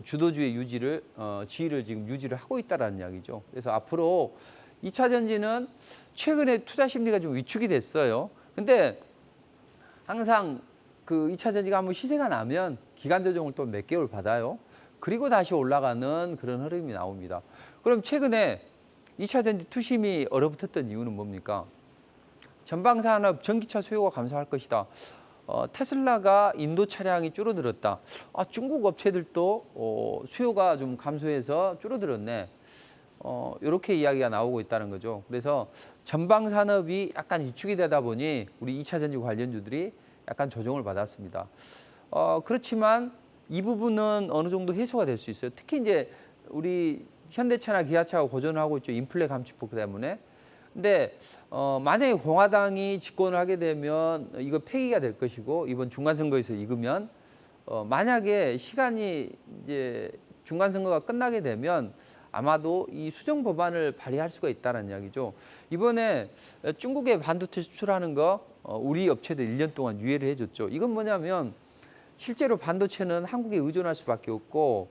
주도주의 유지를 지위를 지금 유지를 하고 있다라는 이야기죠. 그래서 앞으로 2차 전지는 최근에 투자 심리가 좀 위축이 됐어요. 근데 항상 그 2차 전지가 한번 시세가 나면 기간 조정을 또 몇 개월 받아요. 그리고 다시 올라가는 그런 흐름이 나옵니다. 그럼 최근에 2차 전지 투심이 얼어붙었던 이유는 뭡니까? 전방산업 전기차 수요가 감소할 것이다. 테슬라가 인도 차량이 줄어들었다. 중국 업체들도 수요가 좀 감소해서 줄어들었네. 이렇게 이야기가 나오고 있다는 거죠. 그래서 전방 산업이 약간 위축이 되다 보니 우리 2차 전지 관련주들이 약간 조정을 받았습니다. 그렇지만 이 부분은 어느 정도 해소가 될 수 있어요. 특히 이제 우리 현대차나 기아차가 고전을 하고 있죠. 인플레 감축법 때문에. 근데 만약에 공화당이 집권을 하게 되면 이거 폐기가 될 것이고 이번 중간 선거에서 이기면 만약에 시간이 이제 중간 선거가 끝나게 되면 아마도 이 수정 법안을 발의할 수가 있다는 이야기죠. 이번에 중국에 반도체 수출하는 거 우리 업체들 1년 동안 유예를 해줬죠. 이건 뭐냐면 실제로 반도체는 한국에 의존할 수밖에 없고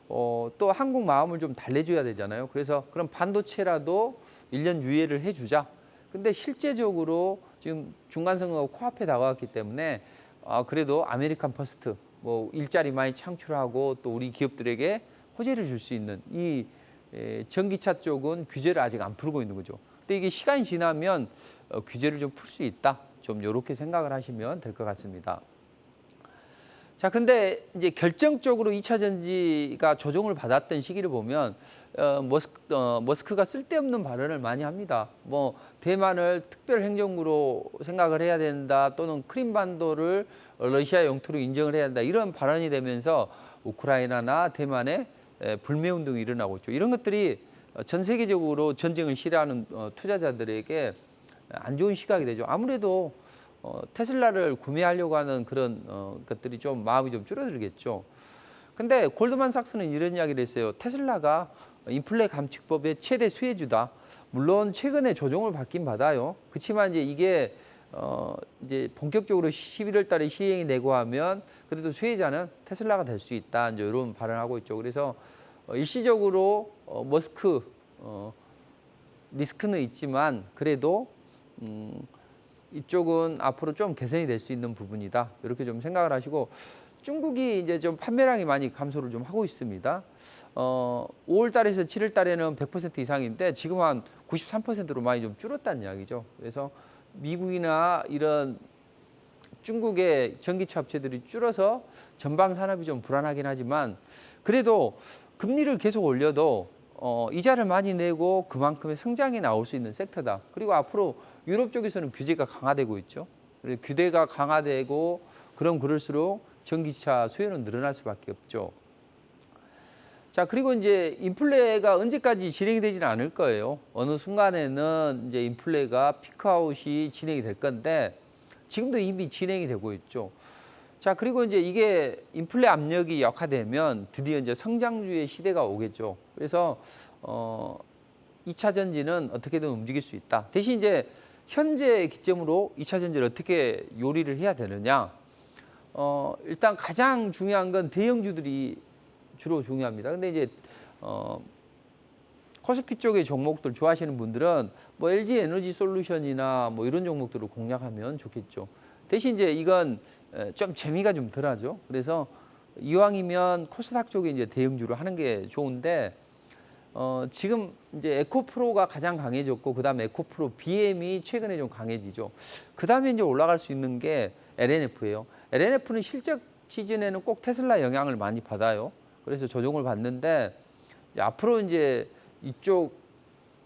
또 한국 마음을 좀 달래줘야 되잖아요. 그래서 그럼 반도체라도 1년 유예를 해주자. 근데 실제적으로 지금 중간 선거가 코앞에 다가왔기 때문에 그래도 아메리칸 퍼스트 뭐 일자리 많이 창출하고 또 우리 기업들에게 호재를 줄 수 있는 이 전기차 쪽은 규제를 아직 안 풀고 있는 거죠. 근데 이게 시간이 지나면 규제를 좀 풀 수 있다. 좀 이렇게 생각을 하시면 될 것 같습니다. 자, 근데 이제 결정적으로 2차 전지가 조정을 받았던 시기를 보면 머스크가 쓸데없는 발언을 많이 합니다. 뭐 대만을 특별 행정구로 생각을 해야 된다, 또는 크림반도를 러시아 영토로 인정을 해야 된다, 이런 발언이 되면서 우크라이나나 대만에 불매 운동이 일어나고 있죠. 이런 것들이 전 세계적으로 전쟁을 싫어하는 투자자들에게 안 좋은 시각이 되죠. 아무래도 테슬라를 구매하려고 하는 그런 것들이 좀 마음이 좀 줄어들겠죠. 근데 골드만삭스는 이런 이야기를 했어요. 테슬라가 인플레 감축법의 최대 수혜주다. 물론 최근에 조정을 받긴 받아요. 그렇지만 이제 이게 이제 본격적으로 11월 달에 시행이 되고 하면 그래도 수혜자는 테슬라가 될 수 있다. 이제 이런 발언을 하고 있죠. 그래서 일시적으로 머스크 리스크는 있지만 그래도 이쪽은 앞으로 좀 개선이 될 수 있는 부분이다. 이렇게 좀 생각을 하시고, 중국이 이제 좀 판매량이 많이 감소를 좀 하고 있습니다. 5월 달에서 7월 달에는 100% 이상인데 지금 한 93%로 많이 좀 줄었다는 이야기죠. 그래서 미국이나 이런 중국의 전기차 업체들이 줄어서 전방 산업이 좀 불안하긴 하지만 그래도 금리를 계속 올려도 이자를 많이 내고 그만큼의 성장이 나올 수 있는 섹터다. 그리고 앞으로 유럽 쪽에서는 규제가 강화되고 있죠. 규제가 강화되고 그럴수록 전기차 수요는 늘어날 수밖에 없죠. 자, 그리고 이제 인플레가 언제까지 진행이 되지는 않을 거예요. 어느 순간에는 이제 인플레가 피크아웃이 진행이 될 건데 지금도 이미 진행이 되고 있죠. 자, 그리고 이제 이게 인플레 압력이 약화되면 드디어 이제 성장주의 시대가 오겠죠. 그래서 2차 전지는 어떻게든 움직일 수 있다. 대신 이제 현재 기점으로 2차 전지를 어떻게 요리를 해야 되느냐. 일단 가장 중요한 건 대형주들이 주로 중요합니다. 근데 이제 코스피 쪽의 종목들 좋아하시는 분들은 뭐 LG 에너지 솔루션이나 뭐 이런 종목들을 공략하면 좋겠죠. 대신 이제 이건 좀 재미가 좀 덜하죠. 그래서 이왕이면 코스닥 쪽에 이제 대형주로 하는 게 좋은데 지금 이제 에코프로가 가장 강해졌고 그다음에 에코프로 BM이 최근에 좀 강해지죠. 그다음에 이제 올라갈 수 있는 게 LNF예요. LNF는 실적 시즌에는 꼭 테슬라 영향을 많이 받아요. 그래서 조정을 받는데 이제 앞으로 이제 이쪽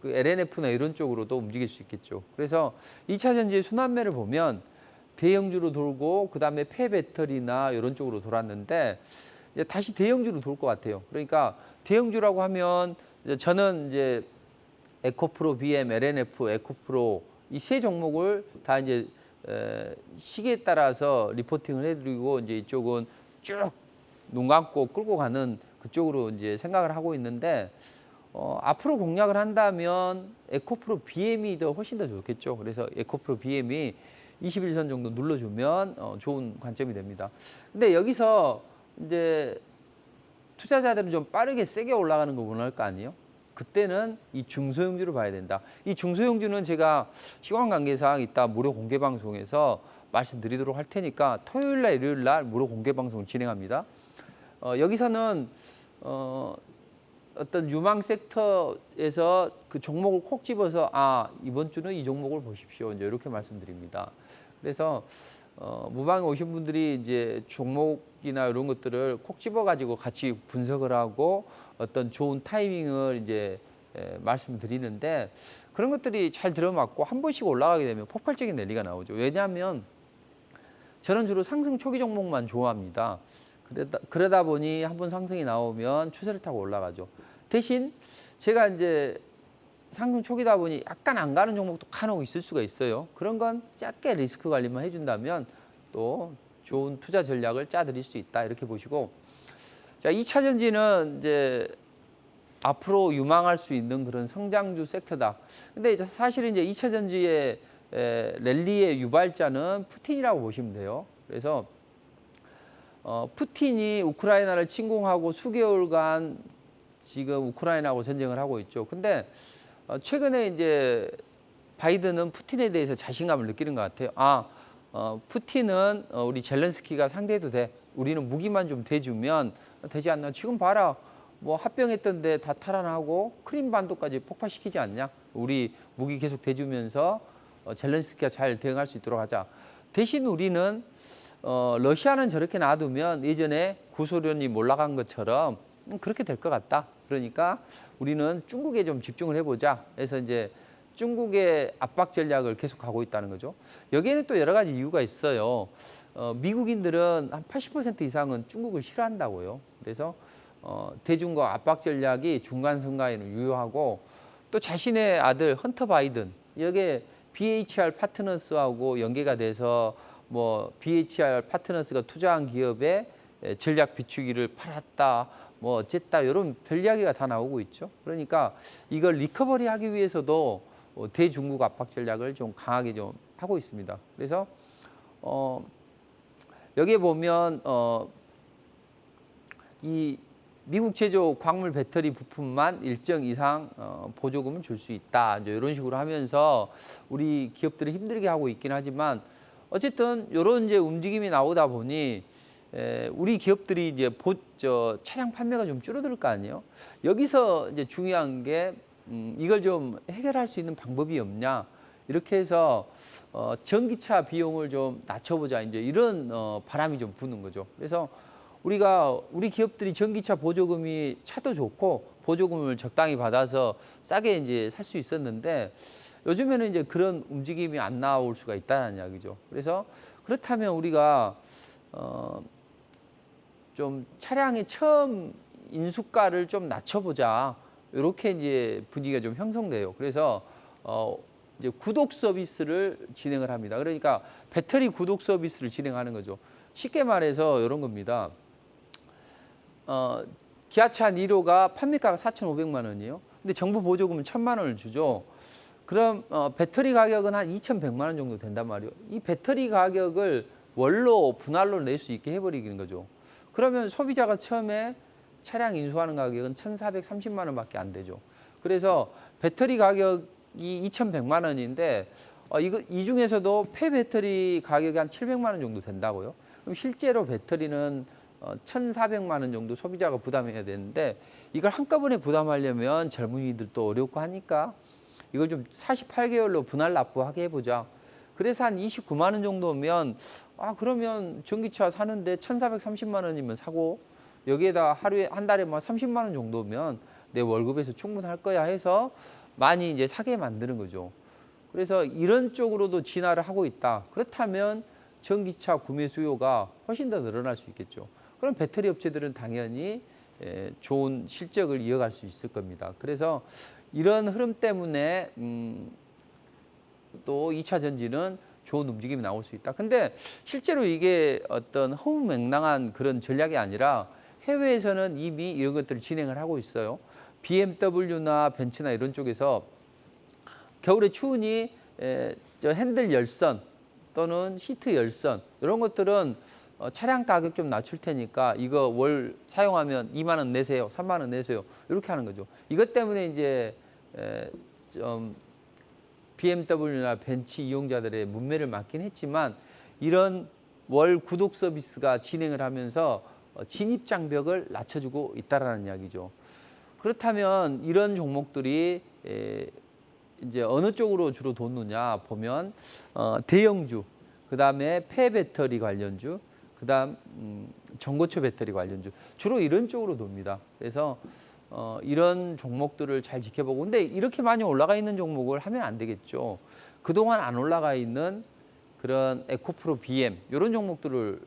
그 LNF나 이런 쪽으로도 움직일 수 있겠죠. 그래서 2차 전지의 순환매를 보면 대형주로 돌고 그다음에 폐배터리나 이런 쪽으로 돌았는데 이제 다시 대형주로 돌 것 같아요. 그러니까 대형주라고 하면 저는 이제 에코프로, BM, LNF, 에코프로 이 세 종목을 다 이제 시기에 따라서 리포팅을 해드리고 이제 이쪽은 쭉 눈 감고 끌고 가는 그쪽으로 이제 생각을 하고 있는데 앞으로 공략을 한다면 에코프로 BM이 더 훨씬 더 좋겠죠. 그래서 에코프로 BM이 21선 정도 눌러주면 좋은 관점이 됩니다. 근데 여기서 이제 투자자들은 좀 빠르게 세게 올라가는 거 원할 거 아니에요? 그때는 이 중소형주를 봐야 된다. 이 중소형주는 제가 시간 관계상 이따 무료 공개 방송에서 말씀드리도록 할 테니까 토요일 날, 일요일 날 무료 공개 방송을 진행합니다. 여기서는 어떤 유망 섹터에서 그 종목을 콕 집어서 이번 주는 이 종목을 보십시오. 이제 이렇게 말씀드립니다. 그래서 무방에 오신 분들이 이제 종목이나 이런 것들을 콕 집어가지고 같이 분석을 하고 어떤 좋은 타이밍을 이제 말씀드리는데 그런 것들이 잘 들어맞고 한 번씩 올라가게 되면 폭발적인 랠리가 나오죠. 왜냐하면 저는 주로 상승 초기 종목만 좋아합니다. 그러다 보니 한번 상승이 나오면 추세를 타고 올라가죠. 대신 제가 이제 상승 초기다 보니 약간 안 가는 종목도 간혹 있을 수가 있어요. 그런 건 작게 리스크 관리만 해준다면 또 좋은 투자 전략을 짜드릴 수 있다 이렇게 보시고, 자, 2차 전지는 이제 앞으로 유망할 수 있는 그런 성장주 섹터다. 근데 사실은 이제 2차 전지의 랠리의 유발자는 푸틴이라고 보시면 돼요. 그래서 푸틴이 우크라이나를 침공하고 수개월간 지금 우크라이나하고 전쟁을 하고 있죠. 근데 최근에 이제 바이든은 푸틴에 대해서 자신감을 느끼는 것 같아요. 푸틴은 우리 젤렌스키가 상대해도 돼. 우리는 무기만 좀 대주면 되지 않나. 지금 봐라. 뭐 합병했던데 다 탈환하고 크림반도까지 폭파시키지 않냐. 우리 무기 계속 대주면서 젤렌스키가 잘 대응할 수 있도록 하자. 대신 우리는 러시아는 저렇게 놔두면 예전에 구소련이 몰락한 것처럼 그렇게 될 것 같다. 그러니까 우리는 중국에 좀 집중을 해보자. 그래서 이제 중국의 압박 전략을 계속하고 있다는 거죠. 여기에는 또 여러 가지 이유가 있어요. 미국인들은 한 80% 이상은 중국을 싫어한다고요. 그래서 대중과 압박 전략이 중간 선거에는 유효하고, 또 자신의 아들 헌터 바이든, 여기에 BHR 파트너스하고 연계가 돼서 뭐 BHR 파트너스가 투자한 기업에 전략 비추기를 팔았다, 뭐 어쨌다, 이런 별 이야기가 다 나오고 있죠. 그러니까 이걸 리커버리 하기 위해서도 대중국 압박 전략을 좀 강하게 좀 하고 있습니다. 그래서 여기에 보면 이 미국 제조 광물 배터리 부품만 일정 이상 보조금을 줄 수 있다. 이제 이런 식으로 하면서 우리 기업들이 힘들게 하고 있긴 하지만, 어쨌든 이런 이제 움직임이 나오다 보니 우리 기업들이 이제 차량 판매가 좀 줄어들 거 아니에요. 여기서 이제 중요한 게 이걸 좀 해결할 수 있는 방법이 없냐. 이렇게 해서 전기차 비용을 좀 낮춰보자. 이제 이런 바람이 좀 부는 거죠. 그래서 우리 기업들이 전기차 보조금이 차도 좋고 보조금을 적당히 받아서 싸게 이제 살 수 있었는데, 요즘에는 이제 그런 움직임이 안 나올 수가 있다는 이야기죠. 그래서 그렇다면 우리가 좀 차량의 처음 인수가를 좀 낮춰보자. 이렇게 이제 분위기가 좀 형성돼요. 그래서 이제 구독 서비스를 진행을 합니다. 그러니까 배터리 구독 서비스를 진행하는 거죠. 쉽게 말해서 이런 겁니다. 기아차 니로가 판매가가 4,500만 원이에요. 근데 정부 보조금은 1,000만 원을 주죠. 그럼 배터리 가격은 한 2,100만 원 정도 된단 말이에요. 이 배터리 가격을 월로 분할로 낼 수 있게 해버리는 거죠. 그러면 소비자가 처음에 차량 인수하는 가격은 1,430만 원밖에 안 되죠. 그래서 배터리 가격이 2,100만 원인데 이 중에서도 폐배터리 가격이 한 700만 원 정도 된다고요. 그럼 실제로 배터리는 1,400만 원 정도 소비자가 부담해야 되는데, 이걸 한꺼번에 부담하려면 젊은이들도 어렵고 하니까 이걸 좀 48개월로 분할 납부하게 해보자. 그래서 한 29만 원 정도면 그러면 전기차 사는데 1,430만 원이면 사고, 여기에다 하루에 한 달에 막 30만 원 정도면 내 월급에서 충분할 거야 해서 많이 이제 사게 만드는 거죠. 그래서 이런 쪽으로도 진화를 하고 있다. 그렇다면 전기차 구매 수요가 훨씬 더 늘어날 수 있겠죠. 그럼 배터리 업체들은 당연히 좋은 실적을 이어갈 수 있을 겁니다. 그래서 이런 흐름 때문에 또 2차 전지는 좋은 움직임이 나올 수 있다. 근데 실제로 이게 어떤 허무맹랑한 그런 전략이 아니라 해외에서는 이미 이런 것들을 진행을 하고 있어요. BMW나 벤츠나 이런 쪽에서 겨울에 추우니 핸들 열선 또는 시트 열선, 이런 것들은 차량 가격 좀 낮출 테니까 이거 월 사용하면 2만 원 내세요, 3만 원 내세요, 이렇게 하는 거죠. 이것 때문에 이제 좀 BMW나 벤츠 이용자들의 문매를 맞긴 했지만, 이런 월 구독 서비스가 진행을 하면서 진입 장벽을 낮춰주고 있다라는 이야기죠. 그렇다면 이런 종목들이 이제 어느 쪽으로 주로 돋느냐 보면 대형주, 그다음에 폐배터리 관련주, 그다음 전고체 배터리 관련주, 주로 이런 쪽으로 돕니다. 그래서 이런 종목들을 잘 지켜보고, 근데 이렇게 많이 올라가 있는 종목을 하면 안 되겠죠. 그동안 안 올라가 있는 그런 에코프로 BM 이런 종목들을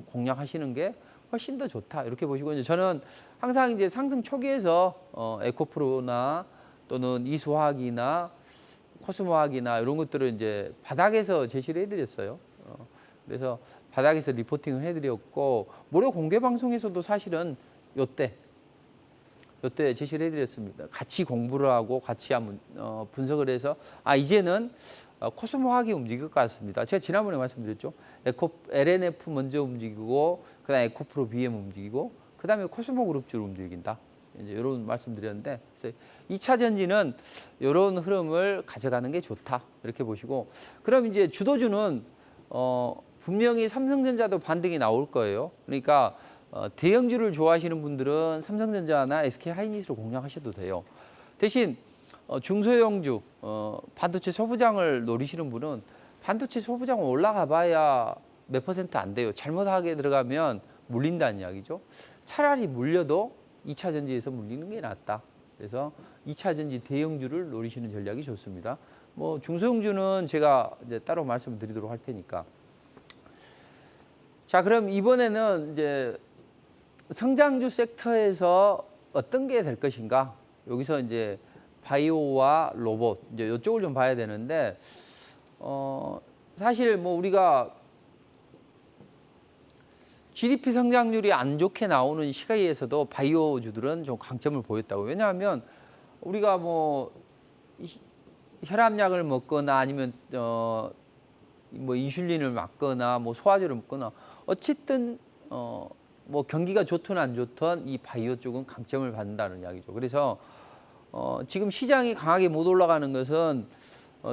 공략하시는 게 훨씬 더 좋다 이렇게 보시고 이제 저는 항상 이제 상승 초기에서 에코프로나 또는 이수화학이나 코스모학이나 이런 것들을 이제 바닥에서 제시를 해드렸어요. 그래서 바닥에서 리포팅을 해드렸고 무료 공개 방송에서도 사실은 요때 제시를 해드렸습니다. 같이 공부를 하고 같이 한번 분석을 해서 이제는 코스모학이 움직일 것 같습니다. 제가 지난번에 말씀드렸죠. LNF 먼저 움직이고 그다음에 에코프로 BM 움직이고 그다음에 코스모 그룹주로 움직인다. 이제 이런 말씀드렸는데 그래서 2차 전지는 이런 흐름을 가져가는 게 좋다 이렇게 보시고 그럼 이제 주도주는 분명히 삼성전자도 반등이 나올 거예요. 그러니까 대형주를 좋아하시는 분들은 삼성전자나 SK하이닉스를 공략하셔도 돼요. 대신 중소형주 반도체 소부장을 노리시는 분은 반도체 소부장은 올라가 봐야 몇 퍼센트 안 돼요. 잘못하게 들어가면 물린다는 이야기죠. 차라리 물려도 2차 전지에서 물리는 게 낫다. 그래서 2차 전지 대형주를 노리시는 전략이 좋습니다. 뭐 중소형주는 제가 이제 따로 말씀드리도록 할 테니까. 자, 그럼 이번에는 이제 성장주 섹터에서 어떤 게 될 것인가? 여기서 이제 바이오와 로봇 이제 이쪽을 좀 봐야 되는데 사실 뭐 우리가 GDP 성장률이 안 좋게 나오는 시기에서도 바이오주들은 좀 강점을 보였다고. 왜냐하면 우리가 뭐 혈압약을 먹거나 아니면 뭐 인슐린을 맞거나 뭐 소화제를 먹거나 어쨌든 뭐 경기가 좋든 안 좋든 이 바이오 쪽은 강점을 받는다는 이야기죠. 그래서 지금 시장이 강하게 못 올라가는 것은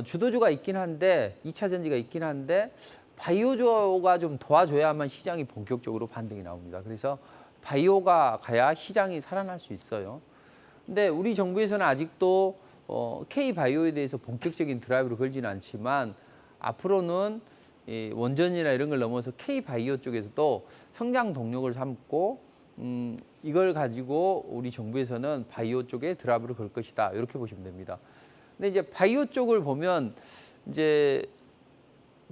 주도주가 있긴 한데 2차 전지가 있긴 한데 바이오주가 좀 도와줘야만 시장이 본격적으로 반등이 나옵니다. 그래서 바이오가 가야 시장이 살아날 수 있어요. 근데 우리 정부에서는 아직도 K바이오에 대해서 본격적인 드라이브를 걸지는 않지만 앞으로는 이 원전이나 이런 걸 넘어서 K바이오 쪽에서도 성장 동력을 삼고 이걸 가지고 우리 정부에서는 바이오 쪽에 드라이브를 걸 것이다. 이렇게 보시면 됩니다. 근데 이제 바이오 쪽을 보면 이제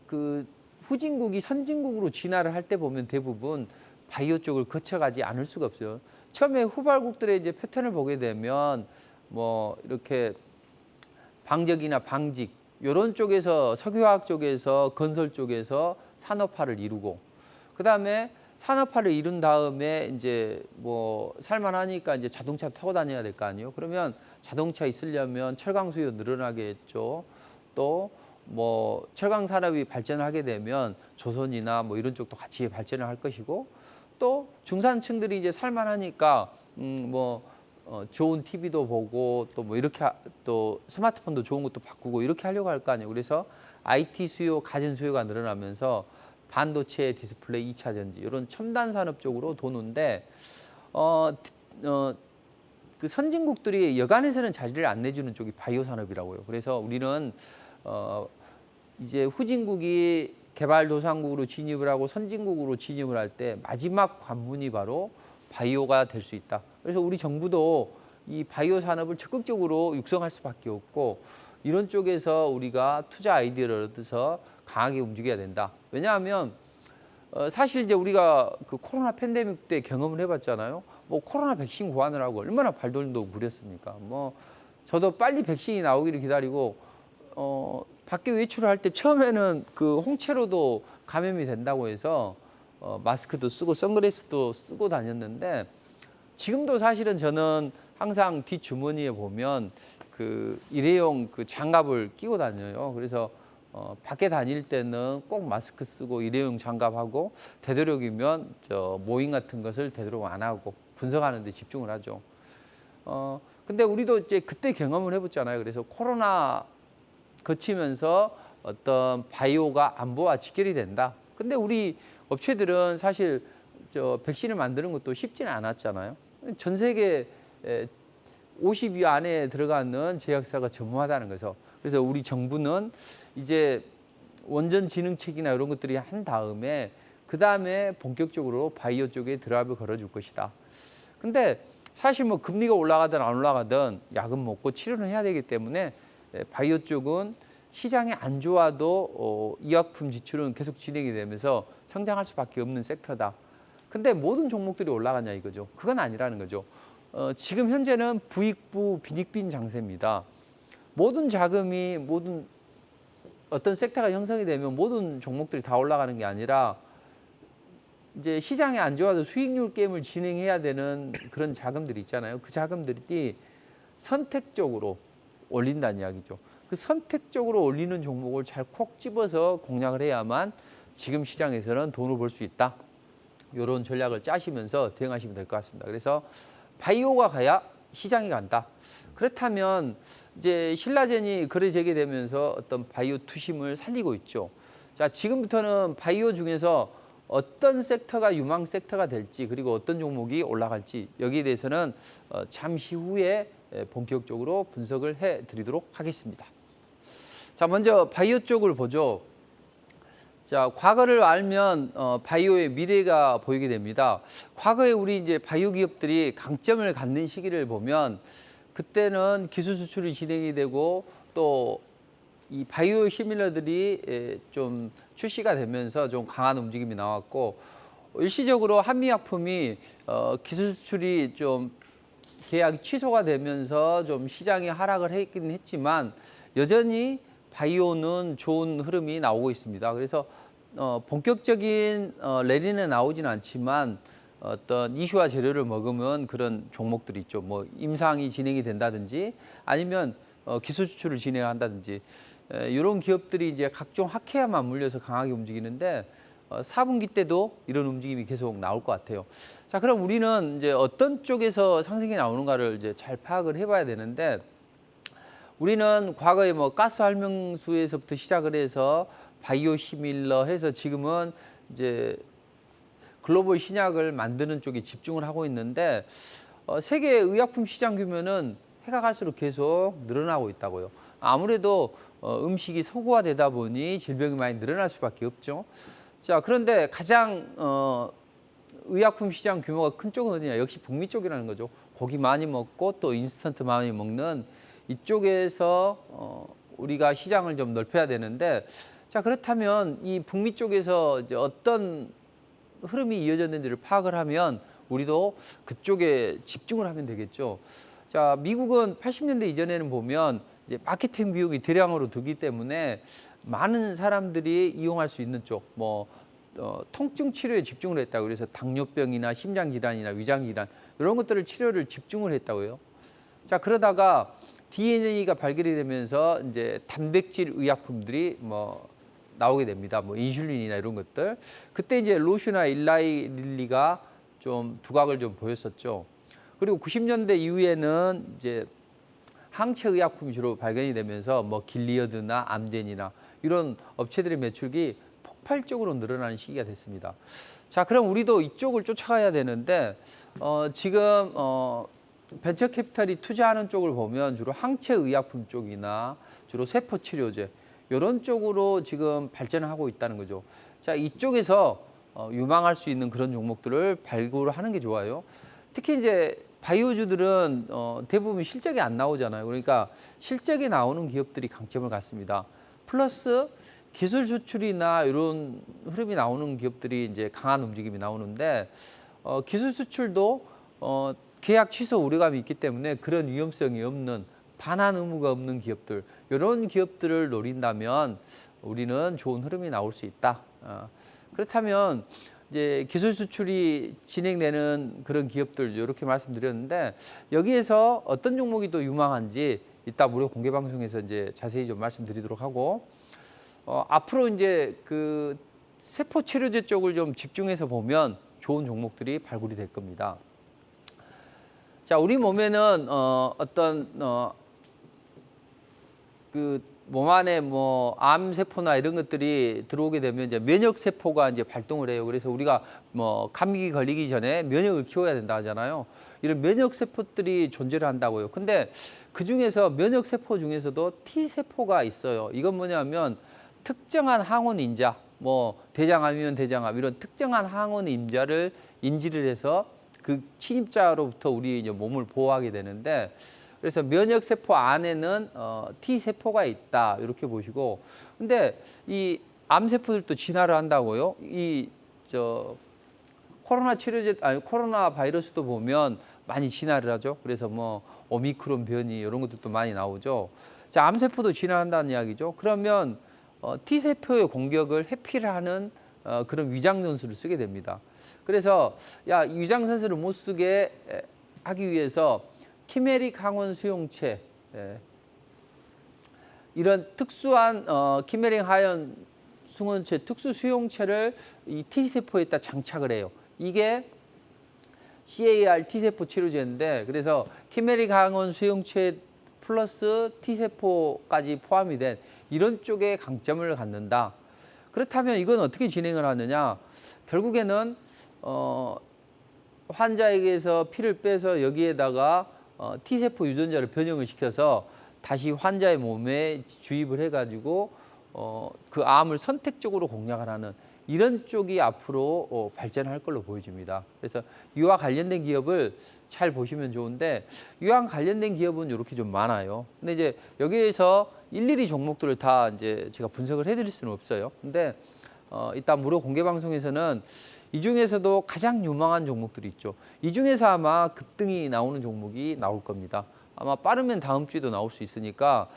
그 후진국이 선진국으로 진화를 할 때 보면 대부분 바이오 쪽을 거쳐가지 않을 수가 없어요. 처음에 후발국들의 이제 패턴을 보게 되면 뭐 이렇게 방적이나 방직 이런 쪽에서 석유화학 쪽에서 건설 쪽에서 산업화를 이루고 그다음에 산업화를 이룬 다음에 이제 뭐 살만하니까 이제 자동차 타고 다녀야 될 거 아니에요. 그러면 자동차 있으려면 철강 수요 늘어나겠죠. 또 뭐 철강 산업이 발전을 하게 되면 조선이나 뭐 이런 쪽도 같이 발전을 할 것이고 또 중산층들이 이제 살만하니까 좋은 TV도 보고 또 뭐 이렇게 또 스마트폰도 좋은 것도 바꾸고 이렇게 하려고 할 거 아니에요. 그래서 IT 수요, 가전 수요가 늘어나면서 반도체, 디스플레이, 2차 전지 이런 첨단 산업 쪽으로 도는데 그 선진국들이 여간에서는 자리를 안 내주는 쪽이 바이오 산업이라고요. 그래서 우리는 이제 후진국이 개발도상국으로 진입을 하고 선진국으로 진입을 할 때 마지막 관문이 바로 바이오가 될 수 있다. 그래서 우리 정부도 이 바이오 산업을 적극적으로 육성할 수밖에 없고 이런 쪽에서 우리가 투자 아이디어를 얻어서 강하게 움직여야 된다. 왜냐하면 사실 이제 우리가 그 코로나 팬데믹 때 경험을 해봤잖아요. 뭐 코로나 백신 구하느라고 얼마나 발돋움도 구렸습니까? 뭐 저도 빨리 백신이 나오기를 기다리고 밖에 외출을 할 때 처음에는 그 홍채로도 감염이 된다고 해서 마스크도 쓰고 선글라스도 쓰고 다녔는데 지금도 사실은 저는 항상 뒷주머니에 보면 그 일회용 그 장갑을 끼고 다녀요. 그래서 밖에 다닐 때는 꼭 마스크 쓰고 일회용 장갑하고 되도록이면 모임 같은 것을 되도록 안 하고 분석하는 데 집중을 하죠. 근데 우리도 이제 그때 경험을 해봤잖아요. 그래서 코로나 거치면서 어떤 바이오가 안보와 직결이 된다. 근데 우리 업체들은 사실 백신을 만드는 것도 쉽지는 않았잖아요. 전 세계 50위 안에 들어가는 제약사가 전무하다는 거죠. 그래서 우리 정부는 이제 원전 진흥책이나 이런 것들이 한 다음에 그 다음에 본격적으로 바이오 쪽에 드라이브 걸어줄 것이다. 근데 사실 뭐 금리가 올라가든 안 올라가든 약은 먹고 치료는 해야 되기 때문에 바이오 쪽은 시장이 안 좋아도医薬품 지출은 계속 진행이 되면서 성장할 수밖에 없는 섹터다. 근데 모든 종목들이 올라가냐 이거죠. 그건 아니라는 거죠. 지금 현재는 부익부 빈익빈 장세입니다. 모든 자금이 모든 어떤 섹터가 형성이 되면 모든 종목들이 다 올라가는 게 아니라 이제 시장이 안 좋아도 수익률 게임을 진행해야 되는 그런 자금들이 있잖아요. 그 자금들이 선택적으로 올린다는 이야기죠. 그 선택적으로 올리는 종목을 잘 콕 집어서 공략을 해야만 지금 시장에서는 돈을 벌 수 있다. 이런 전략을 짜시면서 대응하시면 될 것 같습니다. 그래서 바이오가 가야 시장이 간다. 그렇다면 이제 신라젠이 거래 재개되면서 어떤 바이오 투심을 살리고 있죠. 자, 지금부터는 바이오 중에서 어떤 섹터가 유망 섹터가 될지 그리고 어떤 종목이 올라갈지 여기에 대해서는 잠시 후에 본격적으로 분석을 해드리도록 하겠습니다. 자, 먼저 바이오 쪽을 보죠. 자, 과거를 알면 바이오의 미래가 보이게 됩니다. 과거에 우리 이제 바이오 기업들이 강점을 갖는 시기를 보면 그때는 기술 수출이 진행이 되고 또 이 바이오 시밀러들이 좀 출시가 되면서 좀 강한 움직임이 나왔고 일시적으로 한미약품이 기술 수출이 좀 계약이 취소가 되면서 좀 시장이 하락을 했긴 했지만 여전히 바이오는 좋은 흐름이 나오고 있습니다. 그래서 본격적인 랠리는 나오진 않지만 어떤 이슈화 재료를 먹으면 그런 종목들이 있죠. 뭐 임상이 진행이 된다든지 아니면 기술 수출을 진행한다든지 이런 기업들이 이제 각종 학회와 맞물려서 강하게 움직이는데 4분기 때도 이런 움직임이 계속 나올 것 같아요. 자, 그럼 우리는 이제 어떤 쪽에서 상승이 나오는가를 이제 잘 파악을 해봐야 되는데 우리는 과거에 뭐 가스 활명수에서부터 시작을 해서 바이오 시밀러 해서 지금은 이제 글로벌 신약을 만드는 쪽에 집중을 하고 있는데 세계 의약품 시장 규모는 해가 갈수록 계속 늘어나고 있다고요. 아무래도 음식이 서구화되다 보니 질병이 많이 늘어날 수밖에 없죠. 자, 그런데 가장 의약품 시장 규모가 큰 쪽은 어디냐? 역시 북미 쪽이라는 거죠. 고기 많이 먹고 또 인스턴트 많이 먹는 이쪽에서 우리가 시장을 좀 넓혀야 되는데 자, 그렇다면 이 북미 쪽에서 이제 어떤 흐름이 이어졌는지를 파악을 하면 우리도 그쪽에 집중을 하면 되겠죠. 자, 미국은 80년대 이전에는 보면 이제 마케팅 비용이 대량으로 들기 때문에 많은 사람들이 이용할 수 있는 쪽, 뭐 통증 치료에 집중을 했다고 그래서 당뇨병이나 심장 질환이나 위장 질환 이런 것들을 치료를 집중을 했다고요. 자, 그러다가 DNA가 발견이 되면서 이제 단백질 의약품들이 뭐 나오게 됩니다. 뭐 인슐린이나 이런 것들. 그때 이제 로슈나 일라이 릴리가 좀 두각을 좀 보였었죠. 그리고 90년대 이후에는 이제 항체 의약품이 주로 발견이 되면서 뭐 길리어드나 암젠이나 이런 업체들의 매출이 폭발적으로 늘어나는 시기가 됐습니다. 자, 그럼 우리도 이쪽을 쫓아가야 되는데 지금 벤처 캐피탈이 투자하는 쪽을 보면 주로 항체 의약품 쪽이나 주로 세포 치료제 이런 쪽으로 지금 발전하고 있다는 거죠. 자, 이쪽에서 유망할 수 있는 그런 종목들을 발굴하는 게 좋아요. 특히 이제 바이오주들은 대부분 실적이 안 나오잖아요. 그러니까 실적이 나오는 기업들이 강점을 갖습니다. 플러스 기술 수출이나 이런 흐름이 나오는 기업들이 이제 강한 움직임이 나오는데 기술 수출도 계약 취소 우려감이 있기 때문에 그런 위험성이 없는 반환 의무가 없는 기업들 이런 기업들을 노린다면 우리는 좋은 흐름이 나올 수 있다. 그렇다면 이제 기술 수출이 진행되는 그런 기업들 이렇게 말씀드렸는데 여기에서 어떤 종목이 또 유망한지 이따 무료 공개 방송에서 이제 자세히 좀 말씀드리도록 하고 앞으로 이제 그 세포 치료제 쪽을 좀 집중해서 보면 좋은 종목들이 발굴이 될 겁니다. 자, 우리 몸에는 어떤 그 몸 안에 뭐 암세포나 이런 것들이 들어오게 되면 이제 면역세포가 이제 발동을 해요. 그래서 우리가 뭐 감기 걸리기 전에 면역을 키워야 된다 하잖아요. 이런 면역세포들이 존재를 한다고요. 근데 그 중에서 면역세포 중에서도 T세포가 있어요. 이건 뭐냐면 특정한 항원 인자, 뭐 대장암이면 대장암 이런 특정한 항원 인자를 인지를 해서 그 침입자로부터 우리 이제 몸을 보호하게 되는데 그래서 면역세포 안에는 T세포가 있다 이렇게 보시고 근데 이 암세포들도 진화를 한다고요. 코로나 바이러스도 보면 많이 진화를 하죠. 그래서 뭐 오미크론 변이 이런 것도 많이 나오죠. 자, 암세포도 진화한다는 이야기죠. 그러면 T세포의 공격을 회피를 하는 그런 위장전술을 쓰게 됩니다. 그래서 위장전술을 못 쓰게 하기 위해서 키메릭 항원 수용체, 이런 특수한 키메릭 항원 수용체, 특수 수용체를 이 T세포에다 장착을 해요. 이게 CAR T세포 치료제인데, 그래서 키메릭 항원 수용체 플러스 T세포까지 포함이 된 이런 쪽에 강점을 갖는다. 그렇다면 이건 어떻게 진행을 하느냐? 결국에는 환자에게서 피를 빼서 여기에다가 T세포 유전자를 변형을 시켜서 다시 환자의 몸에 주입을 해가지고 그 암을 선택적으로 공략을 하는 이런 쪽이 앞으로 발전할 걸로 보여집니다. 그래서 이와 관련된 기업을 잘 보시면 좋은데, 이와 관련된 기업은 이렇게 좀 많아요. 근데 이제 여기에서 일일이 종목들을 다 이제 제가 분석을 해드릴 수는 없어요. 근데 이따 무료 공개 방송에서는 이 중에서도 가장 유망한 종목들이 있죠. 이 중에서 아마 급등이 나오는 종목이 나올 겁니다. 아마 빠르면 다음 주에도 나올 수 있으니까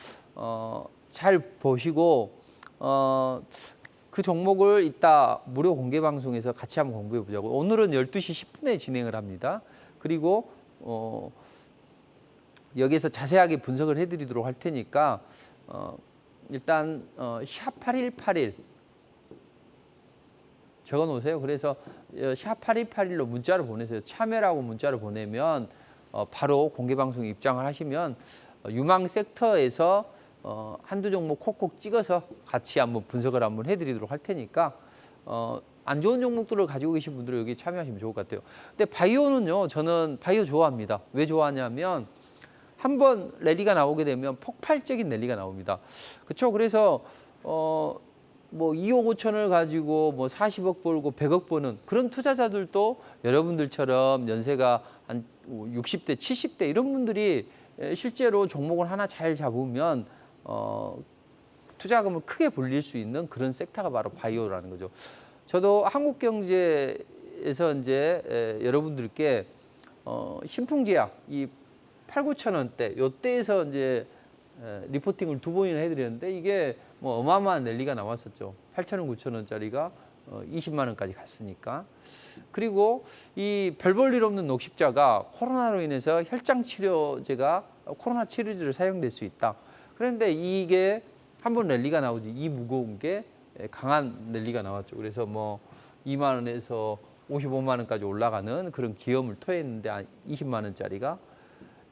잘 보시고 그 종목을 이따 무료 공개 방송에서 같이 한번 공부해 보자고. 오늘은 12시 10분에 진행을 합니다. 그리고 여기서 자세하게 분석을 해드리도록 할 테니까 일단 샵 8181 적어 놓으세요. 그래서 샵 8281로 문자를 보내세요. 참여라고 문자를 보내면 바로 공개 방송에 입장을 하시면 유망 섹터에서 한두 종목 콕콕 찍어서 같이 한번 분석을 한번 해드리도록 할 테니까 안 좋은 종목들을 가지고 계신 분들은 여기 참여하시면 좋을 것 같아요. 근데 바이오는요, 저는 바이오 좋아합니다. 왜 좋아하냐면 한번 랠리가 나오게 되면 폭발적인 랠리가 나옵니다. 그렇죠? 그래서 뭐 2억 5천을 가지고 뭐 40억 벌고 100억 버는 그런 투자자들도 여러분들처럼 연세가 한 60대, 70대 이런 분들이 실제로 종목을 하나 잘 잡으면 투자금을 크게 불릴 수 있는 그런 섹터가 바로 바이오라는 거죠. 저도 한국경제에서 이제 여러분들께 신풍제약 이 8, 9천 원대 요때에서 이제 리포팅을 2번이나 해드렸는데 이게 뭐 어마어마한 랠리가 나왔었죠. 8천 원, 9천 원짜리가 20만 원까지 갔으니까. 그리고 이 별 볼 일 없는 녹십자가 코로나로 인해서 혈장 치료제가 코로나 치료제로 사용될 수 있다. 그런데 이게 한번 랠리가 나오지, 이 무거운 게 강한 랠리가 나왔죠. 그래서 뭐 2만 원에서 55만 원까지 올라가는 그런 기염을 토했는데 20만 원짜리가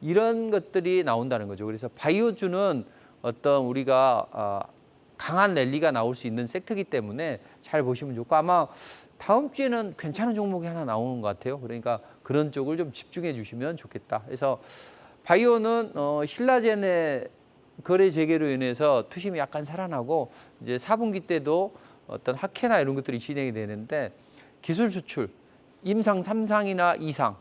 이런 것들이 나온다는 거죠. 그래서 바이오주는 어떤 우리가 강한 랠리가 나올 수 있는 섹터이기 때문에 잘 보시면 좋고, 아마 다음 주에는 괜찮은 종목이 하나 나오는 것 같아요. 그러니까 그런 쪽을 좀 집중해 주시면 좋겠다. 그래서 바이오는 신라젠의 거래 재개로 인해서 투심이 약간 살아나고 이제 4분기 때도 어떤 학회나 이런 것들이 진행이 되는데 기술 수출, 임상 3상이나 이상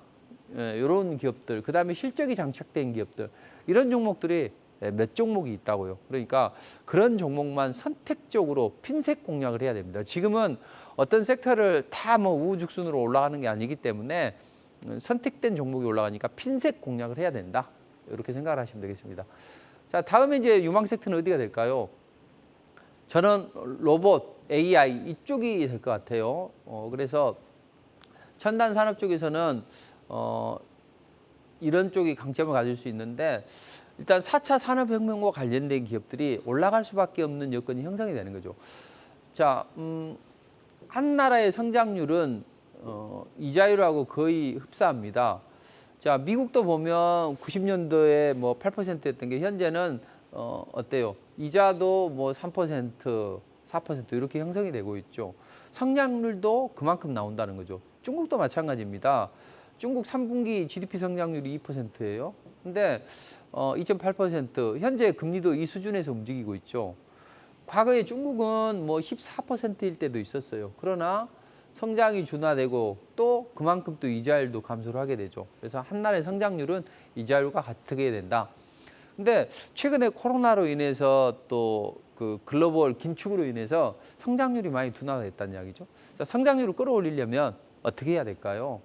이런 기업들, 그다음에 실적이 장착된 기업들 이런 종목들이 몇 종목이 있다고요. 그러니까 그런 종목만 선택적으로 핀셋 공략을 해야 됩니다. 지금은 어떤 섹터를 다 뭐 우후죽순으로 올라가는 게 아니기 때문에 선택된 종목이 올라가니까 핀셋 공략을 해야 된다. 이렇게 생각을 하시면 되겠습니다. 자, 다음에 이제 유망 섹터는 어디가 될까요? 저는 로봇, AI 이쪽이 될 것 같아요. 그래서 첨단 산업 쪽에서는 이런 쪽이 강점을 가질 수 있는데, 일단 4차 산업혁명과 관련된 기업들이 올라갈 수밖에 없는 여건이 형성이 되는 거죠. 자, 한 나라의 성장률은 이자율하고 거의 흡사합니다. 자, 미국도 보면 90년도에 뭐 8%였던 게 현재는 어때요? 이자도 뭐 3%, 4% 이렇게 형성이 되고 있죠. 성장률도 그만큼 나온다는 거죠. 중국도 마찬가지입니다. 중국 3분기 GDP 성장률이 2%예요. 근데 2.8%, 현재 금리도 이 수준에서 움직이고 있죠. 과거에 중국은 뭐 14%일 때도 있었어요. 그러나 성장이 둔화되고 또 그만큼 또 이자율도 감소를 하게 되죠. 그래서 한 나라의 성장률은 이자율과 같게 된다. 근데 최근에 코로나로 인해서 또 그 글로벌 긴축으로 인해서 성장률이 많이 둔화됐다는 이야기죠. 자, 성장률을 끌어올리려면 어떻게 해야 될까요?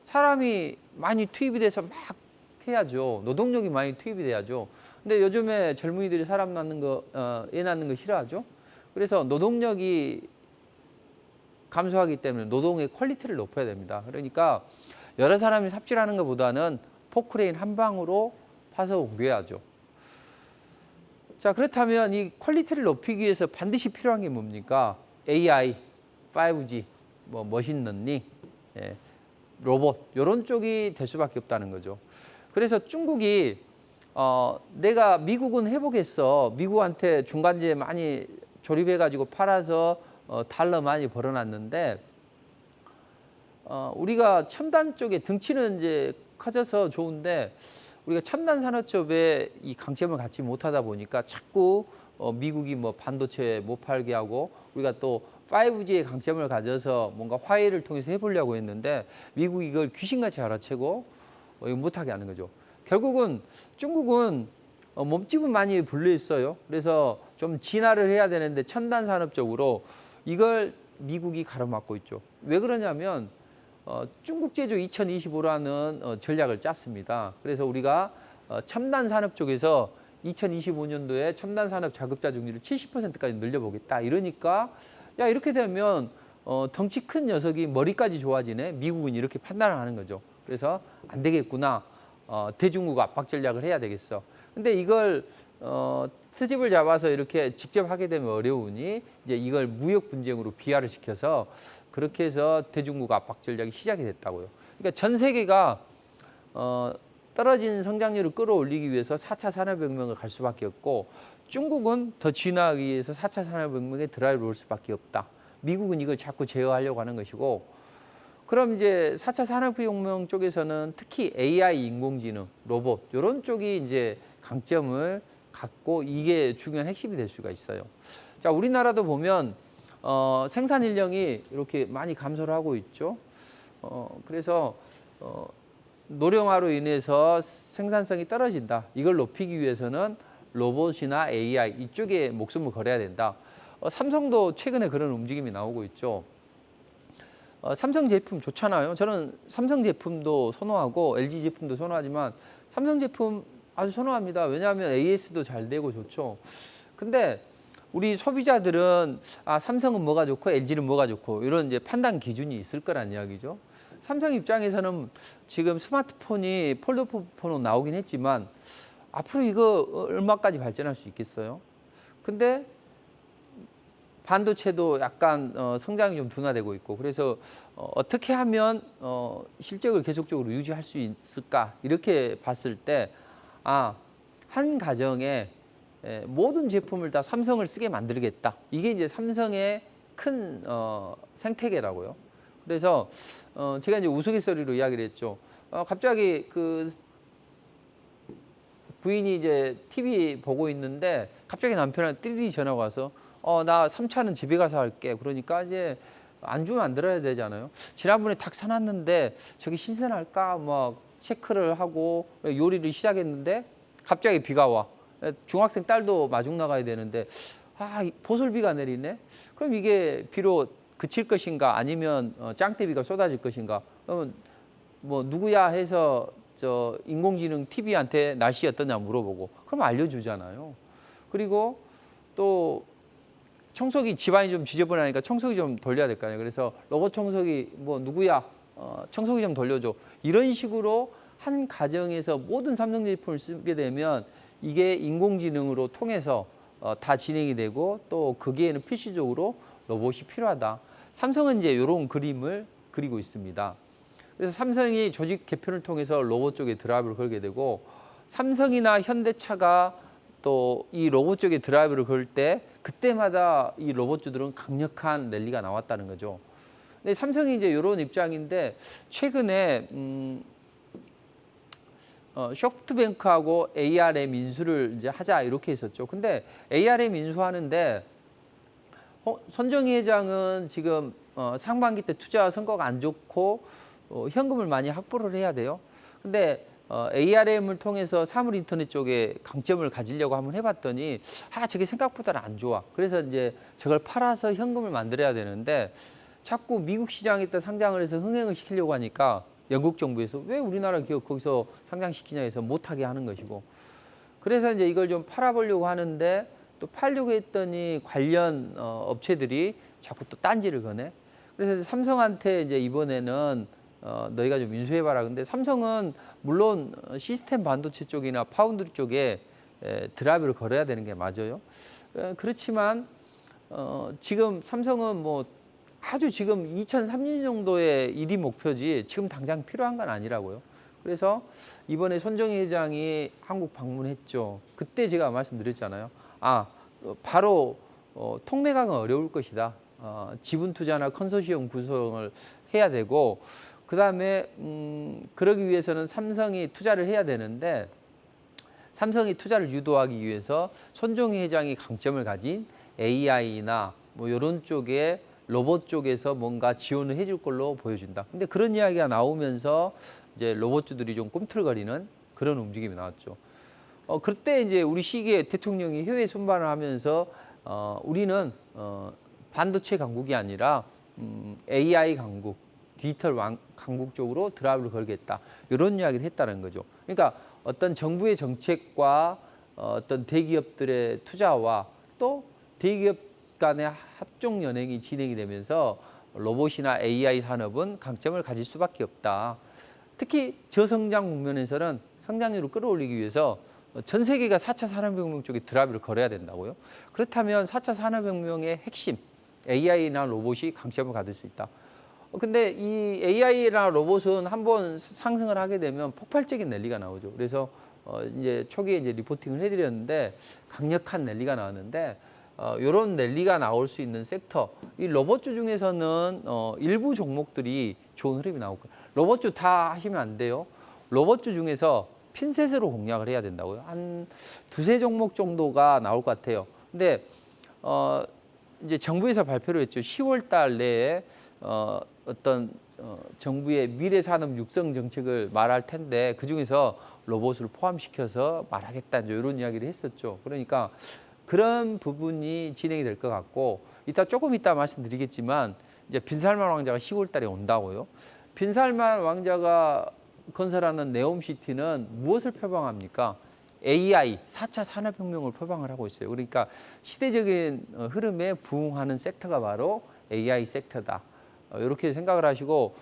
사람이 많이 투입이 돼서 막 해야죠. 노동력이 많이 투입이 돼야죠. 근데 요즘에 젊은이들이 사람 낳는 거, 애 낳는 거 싫어하죠. 그래서 노동력이 감소하기 때문에 노동의 퀄리티를 높여야 됩니다. 그러니까 여러 사람이 삽질하는 것보다는 포크레인 한 방으로 파서 옮겨야죠. 자, 그렇다면 이 퀄리티를 높이기 위해서 반드시 필요한 게 뭡니까? AI, 5G, 뭐 머신러닝, 예, 로봇 이런 쪽이 될 수밖에 없다는 거죠. 그래서 중국이 내가 미국은 해보겠어. 미국한테 중간재 많이 조립해가지고 팔아서 달러 많이 벌어놨는데 우리가 첨단 쪽에 등치는 이제 커져서 좋은데 우리가 첨단 산업 쪽에 이 강점을 갖지 못하다 보니까 자꾸 미국이 뭐 반도체 못 팔게 하고 우리가 또 5G의 강점을 가져서 뭔가 화해를 통해서 해보려고 했는데 미국이 이걸 귀신같이 알아채고 못하게 하는 거죠. 결국은 중국은 몸집은 많이 불려 있어요. 그래서 좀 진화를 해야 되는데 첨단 산업 쪽으로 이걸 미국이 가로막고 있죠. 왜 그러냐면 중국 제조 2025라는 전략을 짰습니다. 그래서 우리가 첨단 산업 쪽에서 2025년도에 첨단 산업 자급자 증률을 70%까지 늘려보겠다. 이러니까 야 이렇게 되면 덩치 큰 녀석이 머리까지 좋아지네. 미국은 이렇게 판단을 하는 거죠. 그래서 안 되겠구나. 대중국 압박 전략을 해야 되겠어. 근데 이걸 트집을 잡아서 이렇게 직접 하게 되면 어려우니 이제 이걸 무역 분쟁으로 비화를 시켜서 그렇게 해서 대중국 압박 전략이 시작이 됐다고요. 그러니까 전 세계가 떨어진 성장률을 끌어올리기 위해서 4차 산업혁명을 갈 수밖에 없고 중국은 더 진화하기 위해서 4차 산업혁명에 드라이브를 올 수밖에 없다. 미국은 이걸 자꾸 제어하려고 하는 것이고 그럼 이제 4차 산업혁명 쪽에서는 특히 AI, 인공지능, 로봇 이런 쪽이 이제 강점을 갖고 이게 중요한 핵심이 될 수가 있어요. 자, 우리나라도 보면 생산 인력이 이렇게 많이 감소를 하고 있죠. 그래서 노령화로 인해서 생산성이 떨어진다. 이걸 높이기 위해서는 로봇이나 AI 이쪽에 목숨을 걸어야 된다. 삼성도 최근에 그런 움직임이 나오고 있죠. 삼성 제품 좋잖아요. 저는 삼성 제품도 선호하고 LG 제품도 선호하지만 삼성 제품 아주 선호합니다. 왜냐하면 AS도 잘 되고 좋죠. 근데 우리 소비자들은 삼성은 뭐가 좋고 LG는 뭐가 좋고 이런 이제 판단 기준이 있을 거란 이야기죠. 삼성 입장에서는 지금 스마트폰이 폴더폰으로 나오긴 했지만 앞으로 이거 얼마까지 발전할 수 있겠어요? 근데 반도체도 약간 성장이 좀 둔화되고 있고 그래서 어떻게 하면 실적을 계속적으로 유지할 수 있을까 이렇게 봤을 때 한 가정에 모든 제품을 다 삼성을 쓰게 만들겠다. 이게 이제 삼성의 큰 생태계라고요. 그래서 제가 이제 우스갯소리로 이야기를 했죠. 갑자기 그 부인이 이제 TV 보고 있는데 갑자기 남편한테 띠리 전화가 와서 나 3차는 집에 가서 할게. 그러니까 이제 안 주면 안 들어야 되잖아요. 지난번에 닭 사놨는데 저게 신선할까? 막 체크를 하고 요리를 시작했는데 갑자기 비가 와. 중학생 딸도 마중 나가야 되는데 보슬비가 내리네. 그럼 이게 비로 그칠 것인가 아니면 짱대비가 쏟아질 것인가? 그러면 뭐 누구야 해서 저 인공지능 TV한테 날씨 어떠냐 물어보고 그럼 알려주잖아요. 그리고 또 청소기 집안이 좀 지저분하니까 청소기 좀 돌려야 될 거 아니에요. 그래서 로봇 청소기 뭐 누구야 청소기 좀 돌려줘. 이런 식으로 한 가정에서 모든 삼성 제품을 쓰게 되면 이게 인공지능으로 통해서 다 진행이 되고 또 거기에는 필수적으로 로봇이 필요하다. 삼성은 이제 이런 그림을 그리고 있습니다. 그래서 삼성이 조직 개편을 통해서 로봇 쪽에 드라이브를 걸게 되고 삼성이나 현대차가 또 이 로봇 쪽에 드라이브를 걸 때 그때마다 이 로봇주들은 강력한 랠리가 나왔다는 거죠. 근데 삼성이 이제 이런 입장인데 최근에 소프트뱅크하고 ARM 인수를 이제 하자 이렇게 했었죠. 근데 ARM 인수하는데 손정희 회장은 지금 상반기 때 투자 성과가 안 좋고 현금을 많이 확보를 해야 돼요. 근데 ARM을 통해서 사물 인터넷 쪽에 강점을 가지려고 한번 해봤더니 저게 생각보다는 안 좋아. 그래서 이제 저걸 팔아서 현금을 만들어야 되는데 자꾸 미국 시장에다 상장을 해서 흥행을 시키려고 하니까 영국 정부에서 왜 우리나라 기업 거기서 상장시키냐 해서 못하게 하는 것이고, 그래서 이제 이걸 좀 팔아보려고 하는데 또 팔려고 했더니 관련 업체들이 자꾸 또 딴지를 거네. 그래서 삼성한테 이제 이번에는 너희가 좀 인수해봐라. 근데 삼성은 물론 시스템 반도체 쪽이나 파운드리 쪽에 드라이브를 걸어야 되는 게 맞아요. 그렇지만 지금 삼성은 뭐 아주 지금 2030년 정도의 일이 목표지 지금 당장 필요한 건 아니라고요. 그래서 이번에 손정희 회장이 한국 방문했죠. 그때 제가 말씀드렸잖아요. 바로 통매각은 어려울 것이다. 지분 투자나 컨소시엄 구성을 해야 되고, 그다음에 그러기 위해서는 삼성이 투자를 해야 되는데, 삼성이 투자를 유도하기 위해서 손정희 회장이 강점을 가진 AI나 뭐 이런 쪽에 로봇 쪽에서 뭔가 지원을 해줄 걸로 보여준다. 근데 그런 이야기가 나오면서 이제 로봇주들이 좀 꿈틀거리는 그런 움직임이 나왔죠. 그때 이제 우리 시기에 대통령이 해외 순방을 하면서 우리는 반도체 강국이 아니라 AI 강국, 디지털 강국 쪽으로 드라이브를 걸겠다. 이런 이야기를 했다는 거죠. 그러니까 어떤 정부의 정책과 어떤 대기업들의 투자와 또 대기업 간의 합종 연행이 진행이 되면서 로봇이나 AI 산업은 강점을 가질 수밖에 없다. 특히 저성장 국면에서는 성장률을 끌어올리기 위해서 전 세계가 4차 산업혁명 쪽에 드라이브를 걸어야 된다고요. 그렇다면 4차 산업혁명의 핵심 AI나 로봇이 강점을 가질 수 있다. 근데 이 AI나 로봇은 한번 상승을 하게 되면 폭발적인 랠리가 나오죠. 그래서 이제 초기에 이제 리포팅을 해드렸는데 강력한 랠리가 나왔는데 이런 랠리가 나올 수 있는 섹터, 이 로봇주 중에서는 일부 종목들이 좋은 흐름이 나올 거예요. 로봇주 다 하시면 안 돼요. 로봇주 중에서 핀셋으로 공략을 해야 된다고요. 한 두세 종목 정도가 나올 것 같아요. 근데 이제 정부에서 발표를 했죠. 10월 달 내에 어떤 정부의 미래 산업 육성 정책을 말할 텐데 그 중에서 로봇을 포함시켜서 말하겠다, 이런 이야기를 했었죠. 그러니까 그런 부분이 진행이 될 것 같고, 조금 이따 말씀드리겠지만 이제 빈살만 왕자가 10월 달에 온다고요. 빈살만 왕자가 건설하는 네옴시티는 무엇을 표방합니까? AI, 4차 산업혁명을 표방을 하고 있어요. 그러니까 시대적인 흐름에 부응하는 섹터가 바로 AI 섹터다. 이렇게 생각을 하시고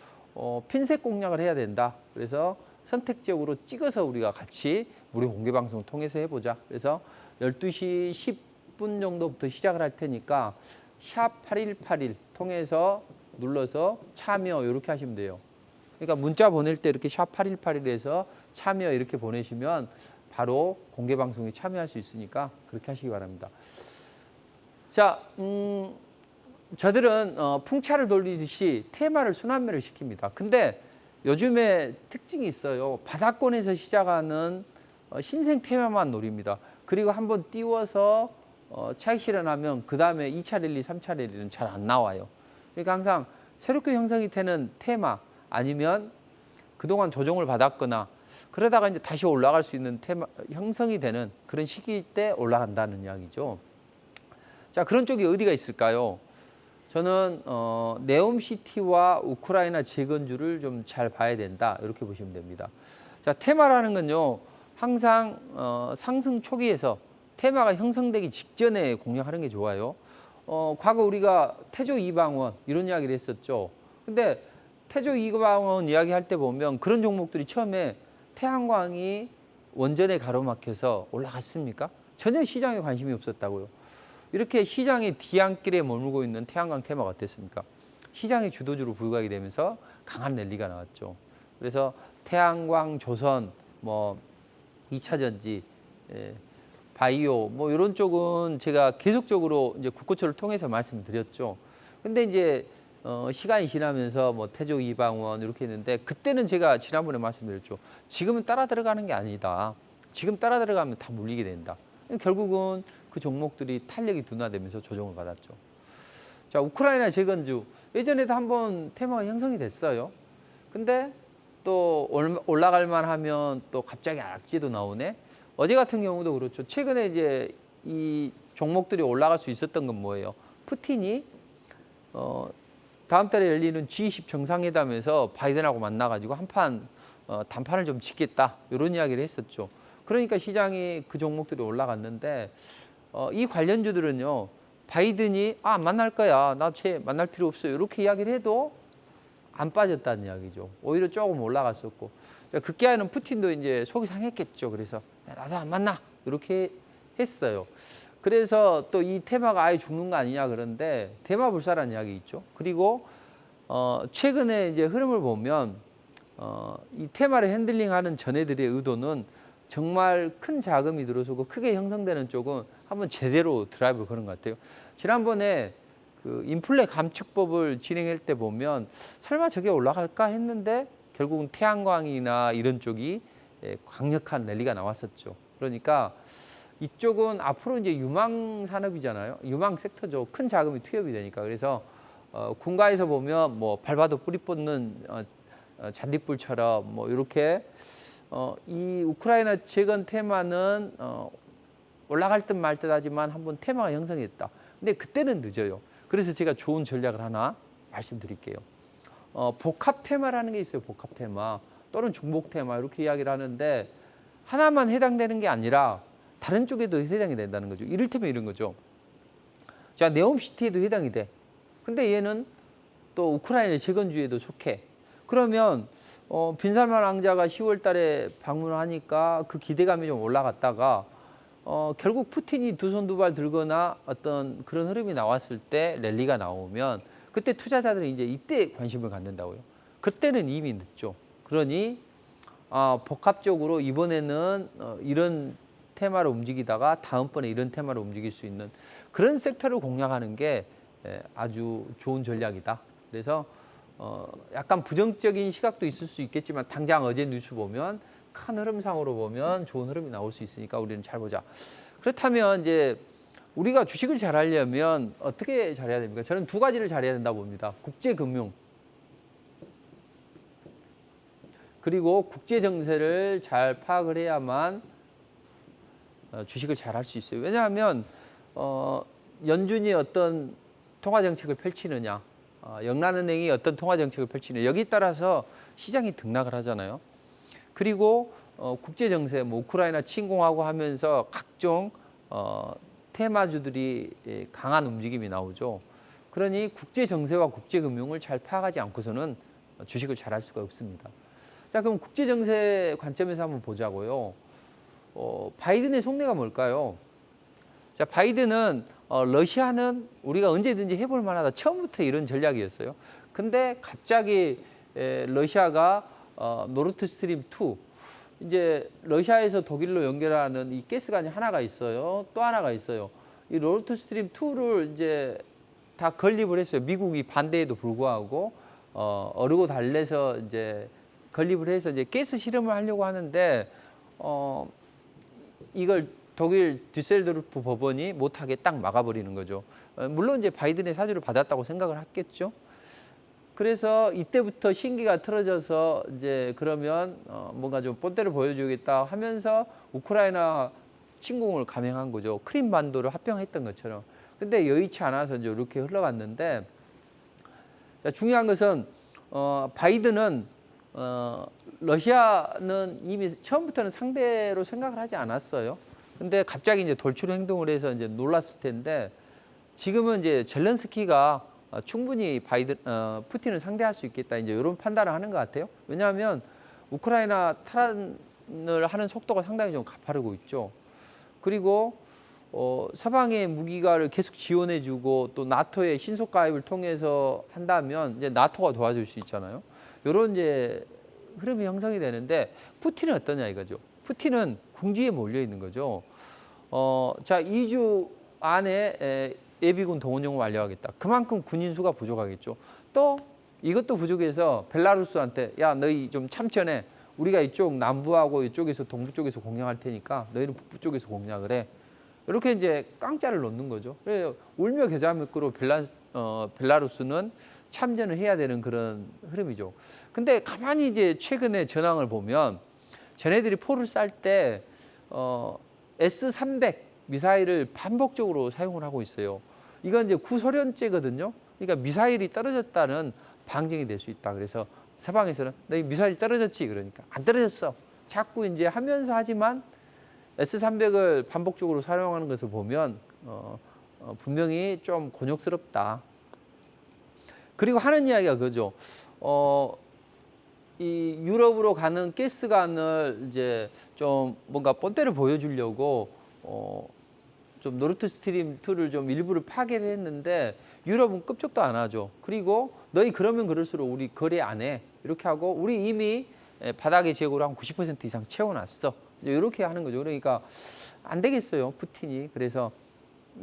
핀셋 공략을 해야 된다. 그래서 선택적으로 찍어서 우리가 같이 무료 공개 방송을 통해서 해보자. 그래서 12시 10분 정도부터 시작을 할 테니까 샵 8181 통해서 눌러서 참여 이렇게 하시면 돼요. 그러니까 문자 보낼 때 이렇게 샵 8181에서 참여 이렇게 보내시면 바로 공개 방송에 참여할 수 있으니까 그렇게 하시기 바랍니다. 자, 저들은 풍차를 돌리듯이 테마를 순환매를 시킵니다. 근데 요즘에 특징이 있어요. 바닥권에서 시작하는 신생 테마만 노립니다. 그리고 한번 띄워서 차익 실현하면 그 다음에 2차 랠리, 3차 랠리는 잘 안 나와요. 그러니까 항상 새롭게 형성이 되는 테마 아니면 그동안 조정을 받았거나 그러다가 이제 다시 올라갈 수 있는 테마 형성이 되는 그런 시기 때 올라간다는 이야기죠. 자, 그런 쪽이 어디가 있을까요? 저는 네옴시티와 우크라이나 재건주를 좀 잘 봐야 된다, 이렇게 보시면 됩니다. 자, 테마라는 건요 항상 상승 초기에서 테마가 형성되기 직전에 공략하는 게 좋아요. 과거 우리가 태조 이방원 이런 이야기를 했었죠. 근데 태조 이방원 이야기할 때 보면 그런 종목들이 처음에 태양광이 원전에 가로막혀서 올라갔습니까? 전혀 시장에 관심이 없었다고요. 이렇게 시장의 뒤안길에 머물고 있는 태양광 테마가 어땠습니까? 시장의 주도주로 부각이 되면서 강한 랠리가 나왔죠. 그래서 태양광, 조선, 뭐 2차 전지, 바이오 뭐 이런 쪽은 제가 계속적으로 이제 국고처를 통해서 말씀드렸죠. 근데 이제 시간이 지나면서 뭐 태조 이방원 이렇게 했는데 그때는 제가 지난번에 말씀드렸죠. 지금은 따라 들어가는 게 아니다. 지금 따라 들어가면 다 물리게 된다. 결국은 그 종목들이 탄력이 둔화되면서 조정을 받았죠. 자, 우크라이나 재건주 예전에도 한번 테마가 형성이 됐어요. 근데 또 올라갈 만하면 또 갑자기 악재도 나오네. 어제 같은 경우도 그렇죠. 최근에 이제 이 종목들이 올라갈 수 있었던 건 뭐예요? 푸틴이 다음 달에 열리는 G20 정상회담에서 바이든하고 만나가지고 한판 단판을 좀 짓겠다 이런 이야기를 했었죠. 그러니까 시장이 그 종목들이 올라갔는데 이 관련주들은요. 바이든이 안 만날 거야. 나 쟤 만날 필요 없어요. 이렇게 이야기를 해도 안 빠졌다는 이야기죠. 오히려 조금 올라갔었고 급기야는 푸틴도 이제 속이 상했겠죠. 그래서 나도 안 만나 이렇게 했어요. 그래서 또 이 테마가 아예 죽는 거 아니냐 그런데 테마불사라는 이야기 있죠. 그리고 최근에 이제 흐름을 보면 이 테마를 핸들링하는 전애들의 의도는 정말 큰 자금이 들어서고 크게 형성되는 쪽은 한번 제대로 드라이브를 거는 것 같아요. 지난번에 그 인플레 감축법을 진행할 때 보면 설마 저게 올라갈까 했는데 결국은 태양광이나 이런 쪽이 강력한 랠리가 나왔었죠. 그러니까 이쪽은 앞으로 이제 유망 산업이잖아요. 유망 섹터죠. 큰 자금이 투입이 되니까. 그래서 군가에서 보면 뭐 밟아도 뿌리 뽑는 잔디불처럼 뭐 이렇게 이 우크라이나 재건 테마는 올라갈 듯 말 듯 하지만 한번 테마가 형성했다. 근데 그때는 늦어요. 그래서 제가 좋은 전략을 하나 말씀드릴게요. 복합 테마라는 게 있어요. 복합 테마 또는 중복 테마 이렇게 이야기를 하는데 하나만 해당되는 게 아니라 다른 쪽에도 해당이 된다는 거죠. 이를테면 이런 거죠. 자, 네옴시티에도 해당이 돼. 근데 얘는 또 우크라이나 재건주에도 속해. 그러면 빈살만 왕자가 10월 달에 방문을 하니까 그 기대감이 좀 올라갔다가 결국 푸틴이 두 손 두 발 들거나 어떤 그런 흐름이 나왔을 때 랠리가 나오면 그때 투자자들이 이제 이때 관심을 갖는다고요. 그때는 이미 늦죠. 그러니 복합적으로 이번에는 이런 테마로 움직이다가 다음번에 이런 테마로 움직일 수 있는 그런 섹터를 공략하는 게 아주 좋은 전략이다. 그래서 약간 부정적인 시각도 있을 수 있겠지만 당장 어제 뉴스 보면 큰 흐름상으로 보면 좋은 흐름이 나올 수 있으니까 우리는 잘 보자. 그렇다면 이제 우리가 주식을 잘 하려면 어떻게 잘해야 됩니까? 저는 두 가지를 잘해야 된다고 봅니다. 국제금융 그리고 국제정세를 잘 파악을 해야만 주식을 잘 할 수 있어요. 왜냐하면 연준이 어떤 통화정책을 펼치느냐 영란은행이 어떤 통화정책을 펼치느냐 여기에 따라서 시장이 등락을 하잖아요. 그리고 국제정세, 뭐 우크라이나 침공하고 하면서 각종 테마주들이 강한 움직임이 나오죠. 그러니 국제정세와 국제금융을 잘 파악하지 않고서는 주식을 잘 할 수가 없습니다. 자, 그럼 국제정세 관점에서 한번 보자고요. 바이든의 속내가 뭘까요? 자, 바이든은 러시아는 우리가 언제든지 해볼 만하다. 처음부터 이런 전략이었어요. 근데 갑자기 러시아가 노르트 스트림 2 이제 러시아에서 독일로 연결하는 이 가스관이 하나가 있어요. 또 하나가 있어요. 이 노르트 스트림 2를 이제 다 건립을 했어요. 미국이 반대에도 불구하고 어르고 달래서 이제 건립을 해서 이제 가스 실험을 하려고 하는데 이걸 독일 düsseldorf 법원이 못하게 딱 막아버리는 거죠. 물론 이제 바이든의 사주를 받았다고 생각을 했겠죠. 그래서 이때부터 신기가 틀어져서 이제 그러면 뭔가 좀 본때를 보여주겠다 하면서 우크라이나 침공을 감행한 거죠. 크림 반도를 합병했던 것처럼. 근데 여의치 않아서 이제 이렇게 흘러갔는데 중요한 것은 바이든은 러시아는 이미 처음부터는 상대로 생각을 하지 않았어요. 근데 갑자기 이제 돌출 행동을 해서 이제 놀랐을 텐데 지금은 이제 젤렌스키가 충분히 푸틴을 상대할 수 있겠다 이제 이런 판단을 하는 것 같아요. 왜냐하면 우크라이나 탈환을 하는 속도가 상당히 좀 가파르고 있죠. 그리고 서방의 무기가를 계속 지원해주고 또 나토의 신속 가입을 통해서 한다면 이제 나토가 도와줄 수 있잖아요. 이런 이제 흐름이 형성이 되는데 푸틴은 어떠냐 이거죠. 푸틴은 궁지에 몰려 있는 거죠. 자, 2주 안에 예비군 동원령을 완료하겠다. 그만큼 군인 수가 부족하겠죠. 또 이것도 부족해서 벨라루스한테 야 너희 좀 참전해. 우리가 이쪽 남부하고 이쪽에서 동부 쪽에서 공략할 테니까 너희는 북부 쪽에서 공략을 해. 이렇게 이제 깡짜를 놓는 거죠. 그래서 울며 겨자 먹기로 벨라루스는 참전을 해야 되는 그런 흐름이죠. 근데 가만히 이제 최근에 전황을 보면 쟤네들이 포를 쌀 때 S-300 미사일을 반복적으로 사용을 하고 있어요. 이건 이제 구소련제거든요. 그러니까 미사일이 떨어졌다는 방증이 될 수 있다. 그래서 서방에서는 너희 미사일 떨어졌지? 그러니까 안 떨어졌어. 자꾸 이제 하면서 하지만 S-300을 반복적으로 사용하는 것을 보면 분명히 좀 곤욕스럽다. 그리고 하는 이야기가 그죠. 이 유럽으로 가는 가스관을 이제 좀 뭔가 본때를 보여주려고 좀 노르트 스트림 2를 좀 일부를 파괴를 했는데 유럽은 끔찍도 안 하죠. 그리고 너희 그러면 그럴수록 우리 거래 안 해. 이렇게 하고 우리 이미 바닥의 재고를 한 90% 이상 채워놨어. 이렇게 하는 거죠. 그러니까 안 되겠어요, 푸틴이. 그래서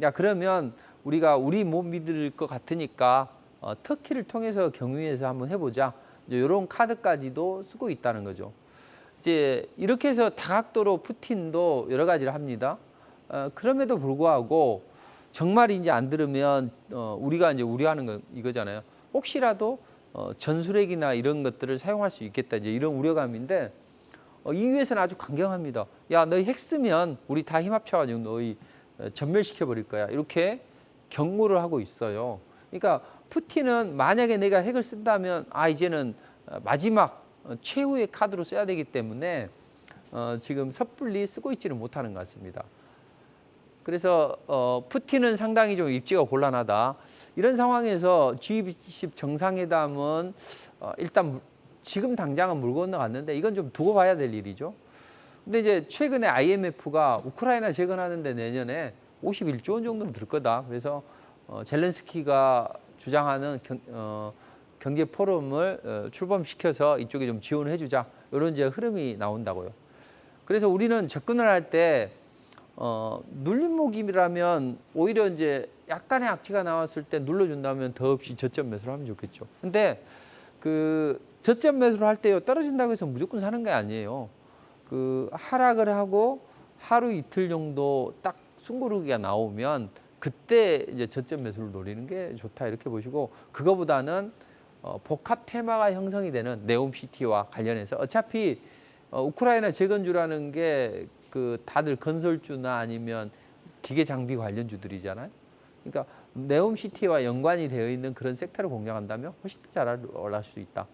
야 그러면 우리가 우리 못 믿을 것 같으니까 터키를 통해서 경유해서 한번 해보자. 이런 카드까지도 쓰고 있다는 거죠. 이제 이렇게 해서 다각도로 푸틴도 여러 가지를 합니다. 그럼에도 불구하고 정말 이제 안 들으면 우리가 이제 우려하는 건 이거잖아요. 혹시라도 전술핵이나 이런 것들을 사용할 수 있겠다. 이제 이런 우려감인데 EU에서는 아주 강경합니다. 야, 너희 핵 쓰면 우리 다 힘합쳐가지고 너희 전멸시켜 버릴 거야. 이렇게 경고를 하고 있어요. 그러니까 푸틴은 만약에 내가 핵을 쓴다면 이제는 마지막 최후의 카드로 써야 되기 때문에 지금 섣불리 쓰고 있지는 못하는 것 같습니다. 그래서 푸틴은 상당히 좀 입지가 곤란하다. 이런 상황에서 G20 정상회담은 일단 지금 당장은 물고 건너갔는데 이건 좀 두고 봐야 될 일이죠. 근데 이제 최근에 IMF가 우크라이나 재건하는데 내년에 51조 원 정도는 들 거다. 그래서 젤렌스키가 주장하는 경제 포럼을 출범시켜서 이쪽에 좀 지원을 해주자. 이런 이제 흐름이 나온다고요. 그래서 우리는 접근을 할 때 눌림목이라면 오히려 이제 약간의 악취가 나왔을 때 눌러준다면 더없이 저점 매수를 하면 좋겠죠. 근데 그 저점 매수를 할 때요 떨어진다고 해서 무조건 사는 게 아니에요. 그 하락을 하고 하루 이틀 정도 딱 숨고르기가 나오면 그때 이제 저점 매수를 노리는 게 좋다 이렇게 보시고 그거보다는 복합 테마가 형성이 되는 네옴시티와 관련해서 어차피 우크라이나 재건주라는 게 그 다들 건설주나 아니면 기계 장비 관련주들이잖아요. 그러니까 네옴시티와 연관이 되어 있는 그런 섹터를 공략한다면 훨씬 더 잘 올라갈 수 있다.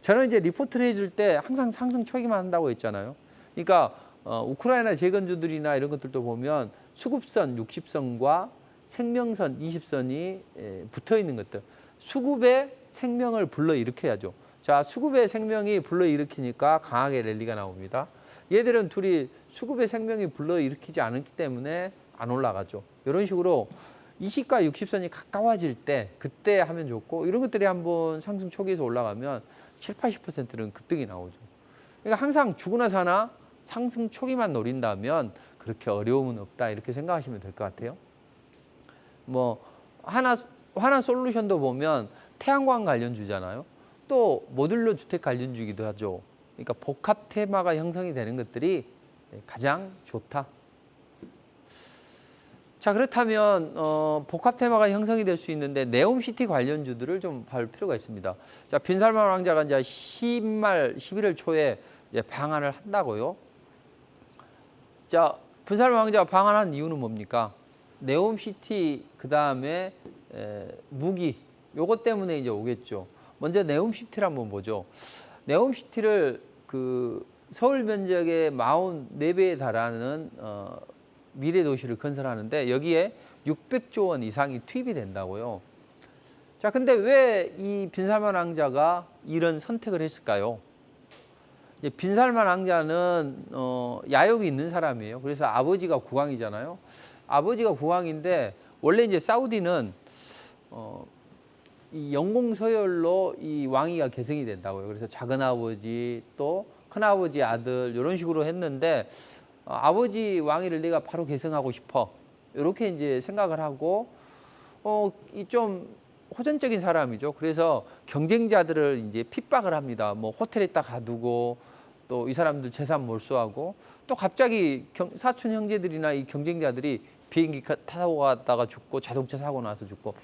저는 이제 리포트를 해줄 때 항상 상승 초기만 한다고 했잖아요. 그러니까 우크라이나 재건주들이나 이런 것들도 보면 수급선 60선과 생명선 20선이 붙어 있는 것들. 수급의 생명을 불러일으켜야죠. 자, 수급의 생명이 불러일으키니까 강하게 랠리가 나옵니다. 얘들은 둘이 수급의 생명이 불러일으키지 않기 때문에 안 올라가죠. 이런 식으로 20과 60선이 가까워질 때 그때 하면 좋고 이런 것들이 한번 상승 초기에서 올라가면 70, 80%는 급등이 나오죠. 그러니까 항상 죽으나 사나 상승 초기만 노린다면 그렇게 어려움은 없다 이렇게 생각하시면 될 것 같아요. 뭐 하나 솔루션도 보면 태양광 관련주잖아요. 또 모듈러 주택 관련주기도 하죠. 그러니까 복합 테마가 형성이 되는 것들이 가장 좋다. 자 그렇다면 복합 테마가 형성이 될 수 있는데 네옴시티 관련주들을 좀 볼 필요가 있습니다. 자 빈살만 왕자가 이제 11월 초에 이제 방한을 한다고요. 자 빈살만 왕자가 방한한 이유는 뭡니까? 네옴시티 그 다음에 무기 요것 때문에 이제 오겠죠. 먼저 네옴시티를 한번 보죠. 네옴시티를 그 서울 면적의 44배에 달하는 미래 도시를 건설하는데 여기에 600조 원 이상이 투입이 된다고요. 자, 근데 왜 이 빈살만 왕자가 이런 선택을 했을까요? 이제 빈살만 왕자는 야욕이 있는 사람이에요. 그래서 아버지가 국왕이잖아요. 아버지가 국왕인데 원래 이제 사우디는 이 영공서열로 이 왕위가 계승이 된다고요. 그래서 작은 아버지 또 큰 아버지 아들 이런 식으로 했는데 아버지 왕위를 내가 바로 계승하고 싶어 이렇게 이제 생각을 하고 이 좀 호전적인 사람이죠. 그래서 경쟁자들을 이제 핍박을 합니다. 뭐 호텔에다 가두고 또 이 사람들 재산 몰수하고 또 갑자기 사촌 형제들이나 이 경쟁자들이 비행기 타고 갔다가 죽고 자동차 사고 나서 죽고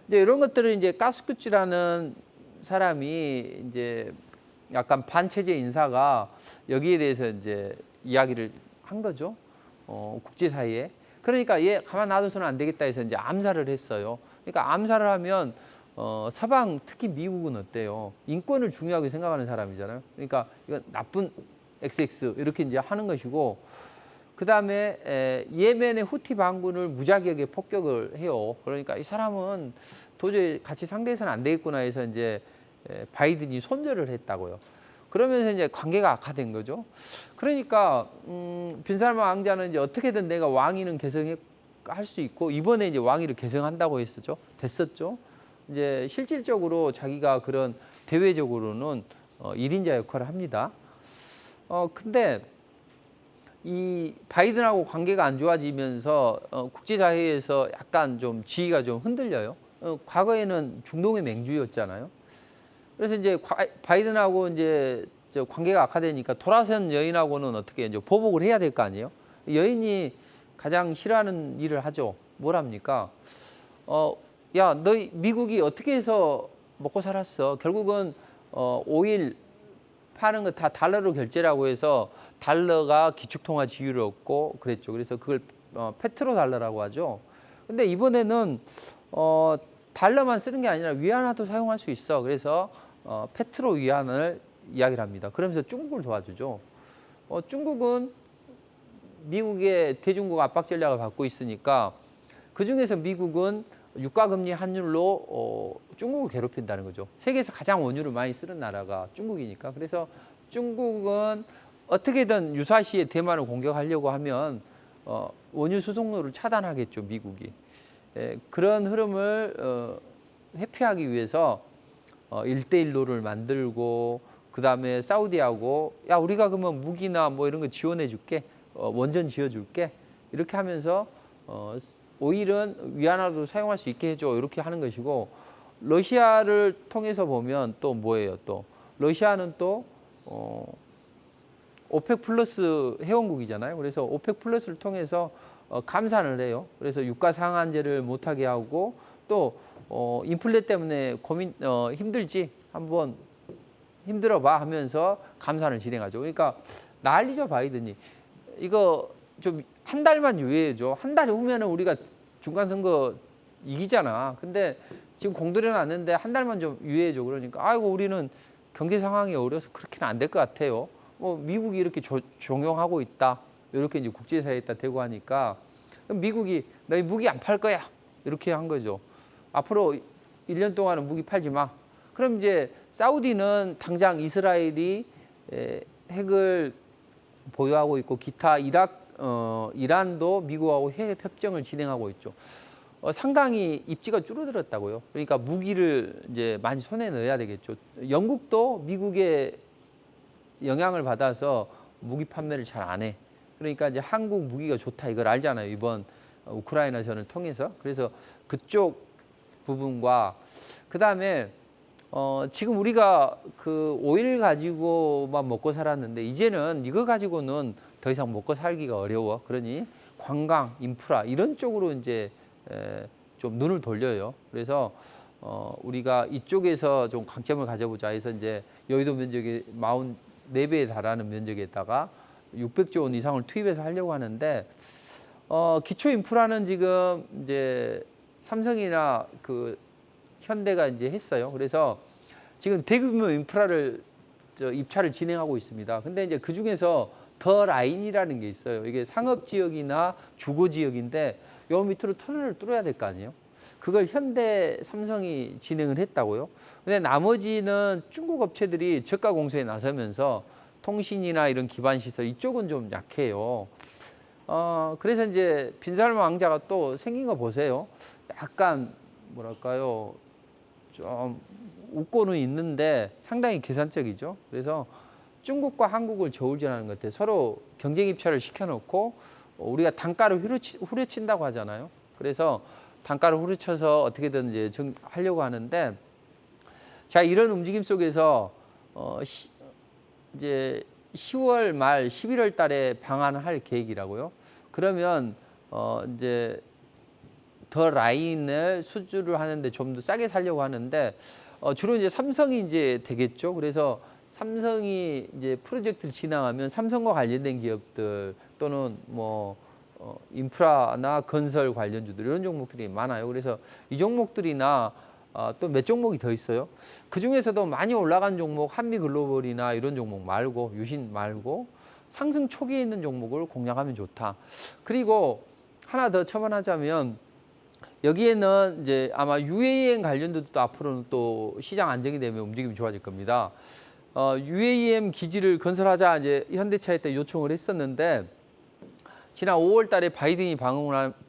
이제 이런 것들을 이제 가스쿠치라는 사람이 이제 약간 반체제 인사가 여기에 대해서 이제 이야기를 한 거죠. 국제사회에. 그러니까 얘 가만 놔둬서는 안 되겠다 해서 이제 암살을 했어요. 그러니까 암살을 하면 서방 특히 미국은 어때요? 인권을 중요하게 생각하는 사람이잖아요. 그러니까 이건 나쁜 XX 이렇게 이제 하는 것이고, 그 다음에 예멘의 후티 반군을 무자격에 폭격을 해요. 그러니까 이 사람은 도저히 같이 상대해서는 안 되겠구나 해서 이제 바이든이 손절을 했다고요. 그러면서 이제 관계가 악화된 거죠. 그러니까 빈살만 왕자는 이제 어떻게든 내가 왕위는 개성할 수 있고, 이번에 이제 왕위를 개성한다고 했었죠. 됐었죠. 이제 실질적으로 자기가 그런 대외적으로는 1인자 역할을 합니다. 근데 이 바이든하고 관계가 안 좋아지면서 국제사회에서 약간 좀 지위가 좀 흔들려요. 과거에는 중동의 맹주였잖아요. 그래서 이제 바이든하고 이제 관계가 악화되니까 돌아선 여인하고는 어떻게 이제 보복을 해야 될 거 아니에요. 여인이 가장 싫어하는 일을 하죠. 뭘 합니까? 야, 너희 미국이 어떻게 해서 먹고 살았어? 결국은 오일 파는 거 다 달러로 결제라고 해서 달러가 기축통화 지위를 얻고 그랬죠. 그래서 그걸 페트로 달러라고 하죠. 근데 이번에는 달러만 쓰는 게 아니라 위안화도 사용할 수 있어. 그래서 페트로 위안을 이야기를 합니다. 그러면서 중국을 도와주죠. 중국은 미국의 대중국 압박 전략을 받고 있으니까 그중에서 미국은 유가금리 환율로 중국을 괴롭힌다는 거죠. 세계에서 가장 원유를 많이 쓰는 나라가 중국이니까. 그래서 중국은 어떻게든 유사시에 대만을 공격하려고 하면 원유 수송로를 차단하겠죠, 미국이. 그런 흐름을 회피하기 위해서 1대1로를 만들고, 그 다음에 사우디하고 야, 우리가 그러면 무기나 뭐 이런 거 지원해 줄게, 원전 지어 줄게, 이렇게 하면서 오일은 위안화도 사용할 수 있게 해줘, 이렇게 하는 것이고, 러시아를 통해서 보면 또 뭐예요? 또 러시아는 또 오펙 플러스 회원국이잖아요. 그래서 오펙 플러스를 통해서 감산을 해요. 그래서 유가 상한제를 못하게 하고, 또 인플레 때문에 힘들지, 한번 힘들어봐 하면서 감산을 진행하죠. 그러니까 난리죠, 바이든이. 이거 좀 한 달만 유예해줘. 한 달 후면은 우리가 중간선거 이기잖아. 근데 지금 공들여 놨는데 한 달만 좀 유예해줘. 그러니까 아이고, 우리는 경제 상황이 어려서 그렇게는 안 될 것 같아요. 미국이 이렇게 종용하고 있다, 이렇게 이제 국제사회에다 대고 하니까 미국이 너희 무기 안 팔 거야, 이렇게 한 거죠. 앞으로 1년 동안은 무기 팔지 마. 그럼 이제 사우디는 당장 이스라엘이 핵을 보유하고 있고, 기타 이란도 미국하고 핵 협정을 진행하고 있죠. 상당히 입지가 줄어들었다고요. 그러니까 무기를 이제 많이 손에 넣어야 되겠죠. 영국도 미국의 영향을 받아서 무기 판매를 잘 안 해. 그러니까 이제 한국 무기가 좋다, 이걸 알잖아요, 이번 우크라이나전을 통해서. 그래서 그쪽 부분과, 그 다음에 지금 우리가 그 오일 가지고만 먹고 살았는데, 이제는 이거 가지고는 더 이상 먹고 살기가 어려워. 그러니 관광, 인프라 이런 쪽으로 이제 좀 눈을 돌려요. 그래서 우리가 이쪽에서 좀 강점을 가져보자 해서 이제 여의도 면적이 44배에 달하는 면적에다가 600조 원 이상을 투입해서 하려고 하는데, 기초 인프라는 지금 이제 삼성이나 그 현대가 이제 했어요. 그래서 지금 대규모 인프라를 입찰을 진행하고 있습니다. 근데 이제 그 중에서 더 라인이라는 게 있어요. 이게 상업 지역이나 주거 지역인데 요 밑으로 터널을 뚫어야 될 거 아니에요. 그걸 현대, 삼성이 진행을 했다고요. 근데 나머지는 중국 업체들이 저가 공수에 나서면서 통신이나 이런 기반 시설 이쪽은 좀 약해요. 그래서 이제 빈살만 왕자가 또 생긴 거 보세요. 약간 뭐랄까요, 좀 웃고는 있는데 상당히 계산적이죠. 그래서 중국과 한국을 저울질하는 것 같아요. 서로 경쟁 입찰을 시켜놓고 우리가 단가를 후려친다고 하잖아요. 그래서 단가를 후려쳐서 어떻게든 이제 하려고 하는데, 자, 이런 움직임 속에서 이제 10월 말 11월 달에 방한을 할 계획이라고요. 그러면 이제 더 라인을 수주를 하는데 좀 더 싸게 살려고 하는데, 주로 이제 삼성이 이제 되겠죠. 그래서 삼성이 이제 프로젝트를 진행하면 삼성과 관련된 기업들 또는 뭐 인프라나 건설 관련주들 이런 종목들이 많아요. 그래서 이 종목들이나 또 몇 종목이 더 있어요. 그 중에서도 많이 올라간 종목 한미글로벌이나 이런 종목 말고 유신 말고 상승 초기에 있는 종목을 공략하면 좋다. 그리고 하나 더 첨언하자면 여기에는 이제 아마 UAM 관련주도 앞으로는 또 시장 안정이 되면 움직임이 좋아질 겁니다. UAM 기지를 건설하자 이제 현대차에 때 요청을 했었는데 지난 5월 달에 바이든이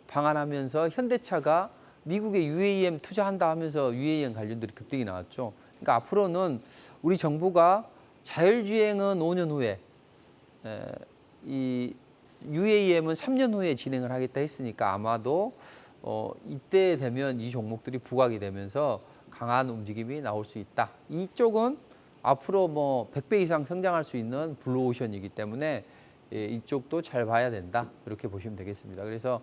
방한하면서 현대차가 미국에 UAM 투자한다 하면서 UAM 관련들이 급등이 나왔죠. 그러니까 앞으로는 우리 정부가 자율주행은 5년 후에 이 UAM은 3년 후에 진행을 하겠다 했으니까 아마도 이때 되면 이 종목들이 부각이 되면서 강한 움직임이 나올 수 있다. 이쪽은 앞으로 뭐 100배 이상 성장할 수 있는 블루오션이기 때문에 이쪽도 잘 봐야 된다. 이렇게 보시면 되겠습니다. 그래서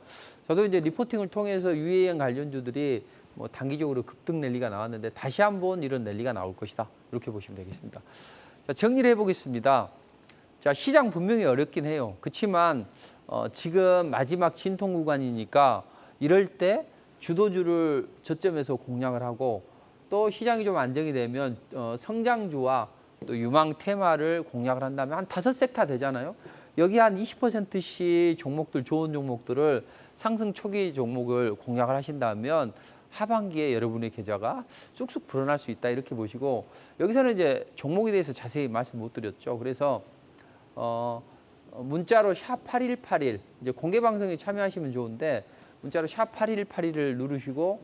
저도 이제 리포팅을 통해서 UAM 관련주들이 뭐 단기적으로 급등 랠리가 나왔는데 다시 한번 이런 랠리가 나올 것이다. 이렇게 보시면 되겠습니다. 자, 정리를 해보겠습니다. 자, 시장 분명히 어렵긴 해요. 그렇지만 지금 마지막 진통 구간이니까 이럴 때 주도주를 저점에서 공략을 하고 또 시장이 좀 안정이 되면 성장주와 또 유망 테마를 공략을 한다면 한 5섹터 되잖아요. 여기 한 20%씩 종목들 좋은 종목들을 상승 초기 종목을 공략을 하신다면 하반기에 여러분의 계좌가 쑥쑥 불어날 수 있다 이렇게 보시고 여기서는 이제 종목에 대해서 자세히 말씀 못 드렸죠. 그래서 문자로 샵 8181 이제 공개 방송에 참여하시면 좋은데 문자로 샵 8181을 누르시고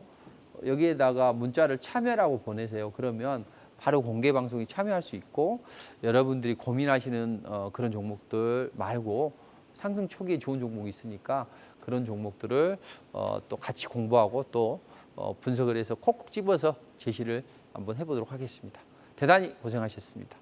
여기에다가 문자를 참여라고 보내세요. 그러면 바로 공개 방송에 참여할 수 있고 여러분들이 고민하시는 그런 종목들 말고 상승 초기에 좋은 종목이 있으니까 그런 종목들을 또 같이 공부하고 또 분석을 해서 콕콕 집어서 제시를 한번 해보도록 하겠습니다. 대단히 고생하셨습니다.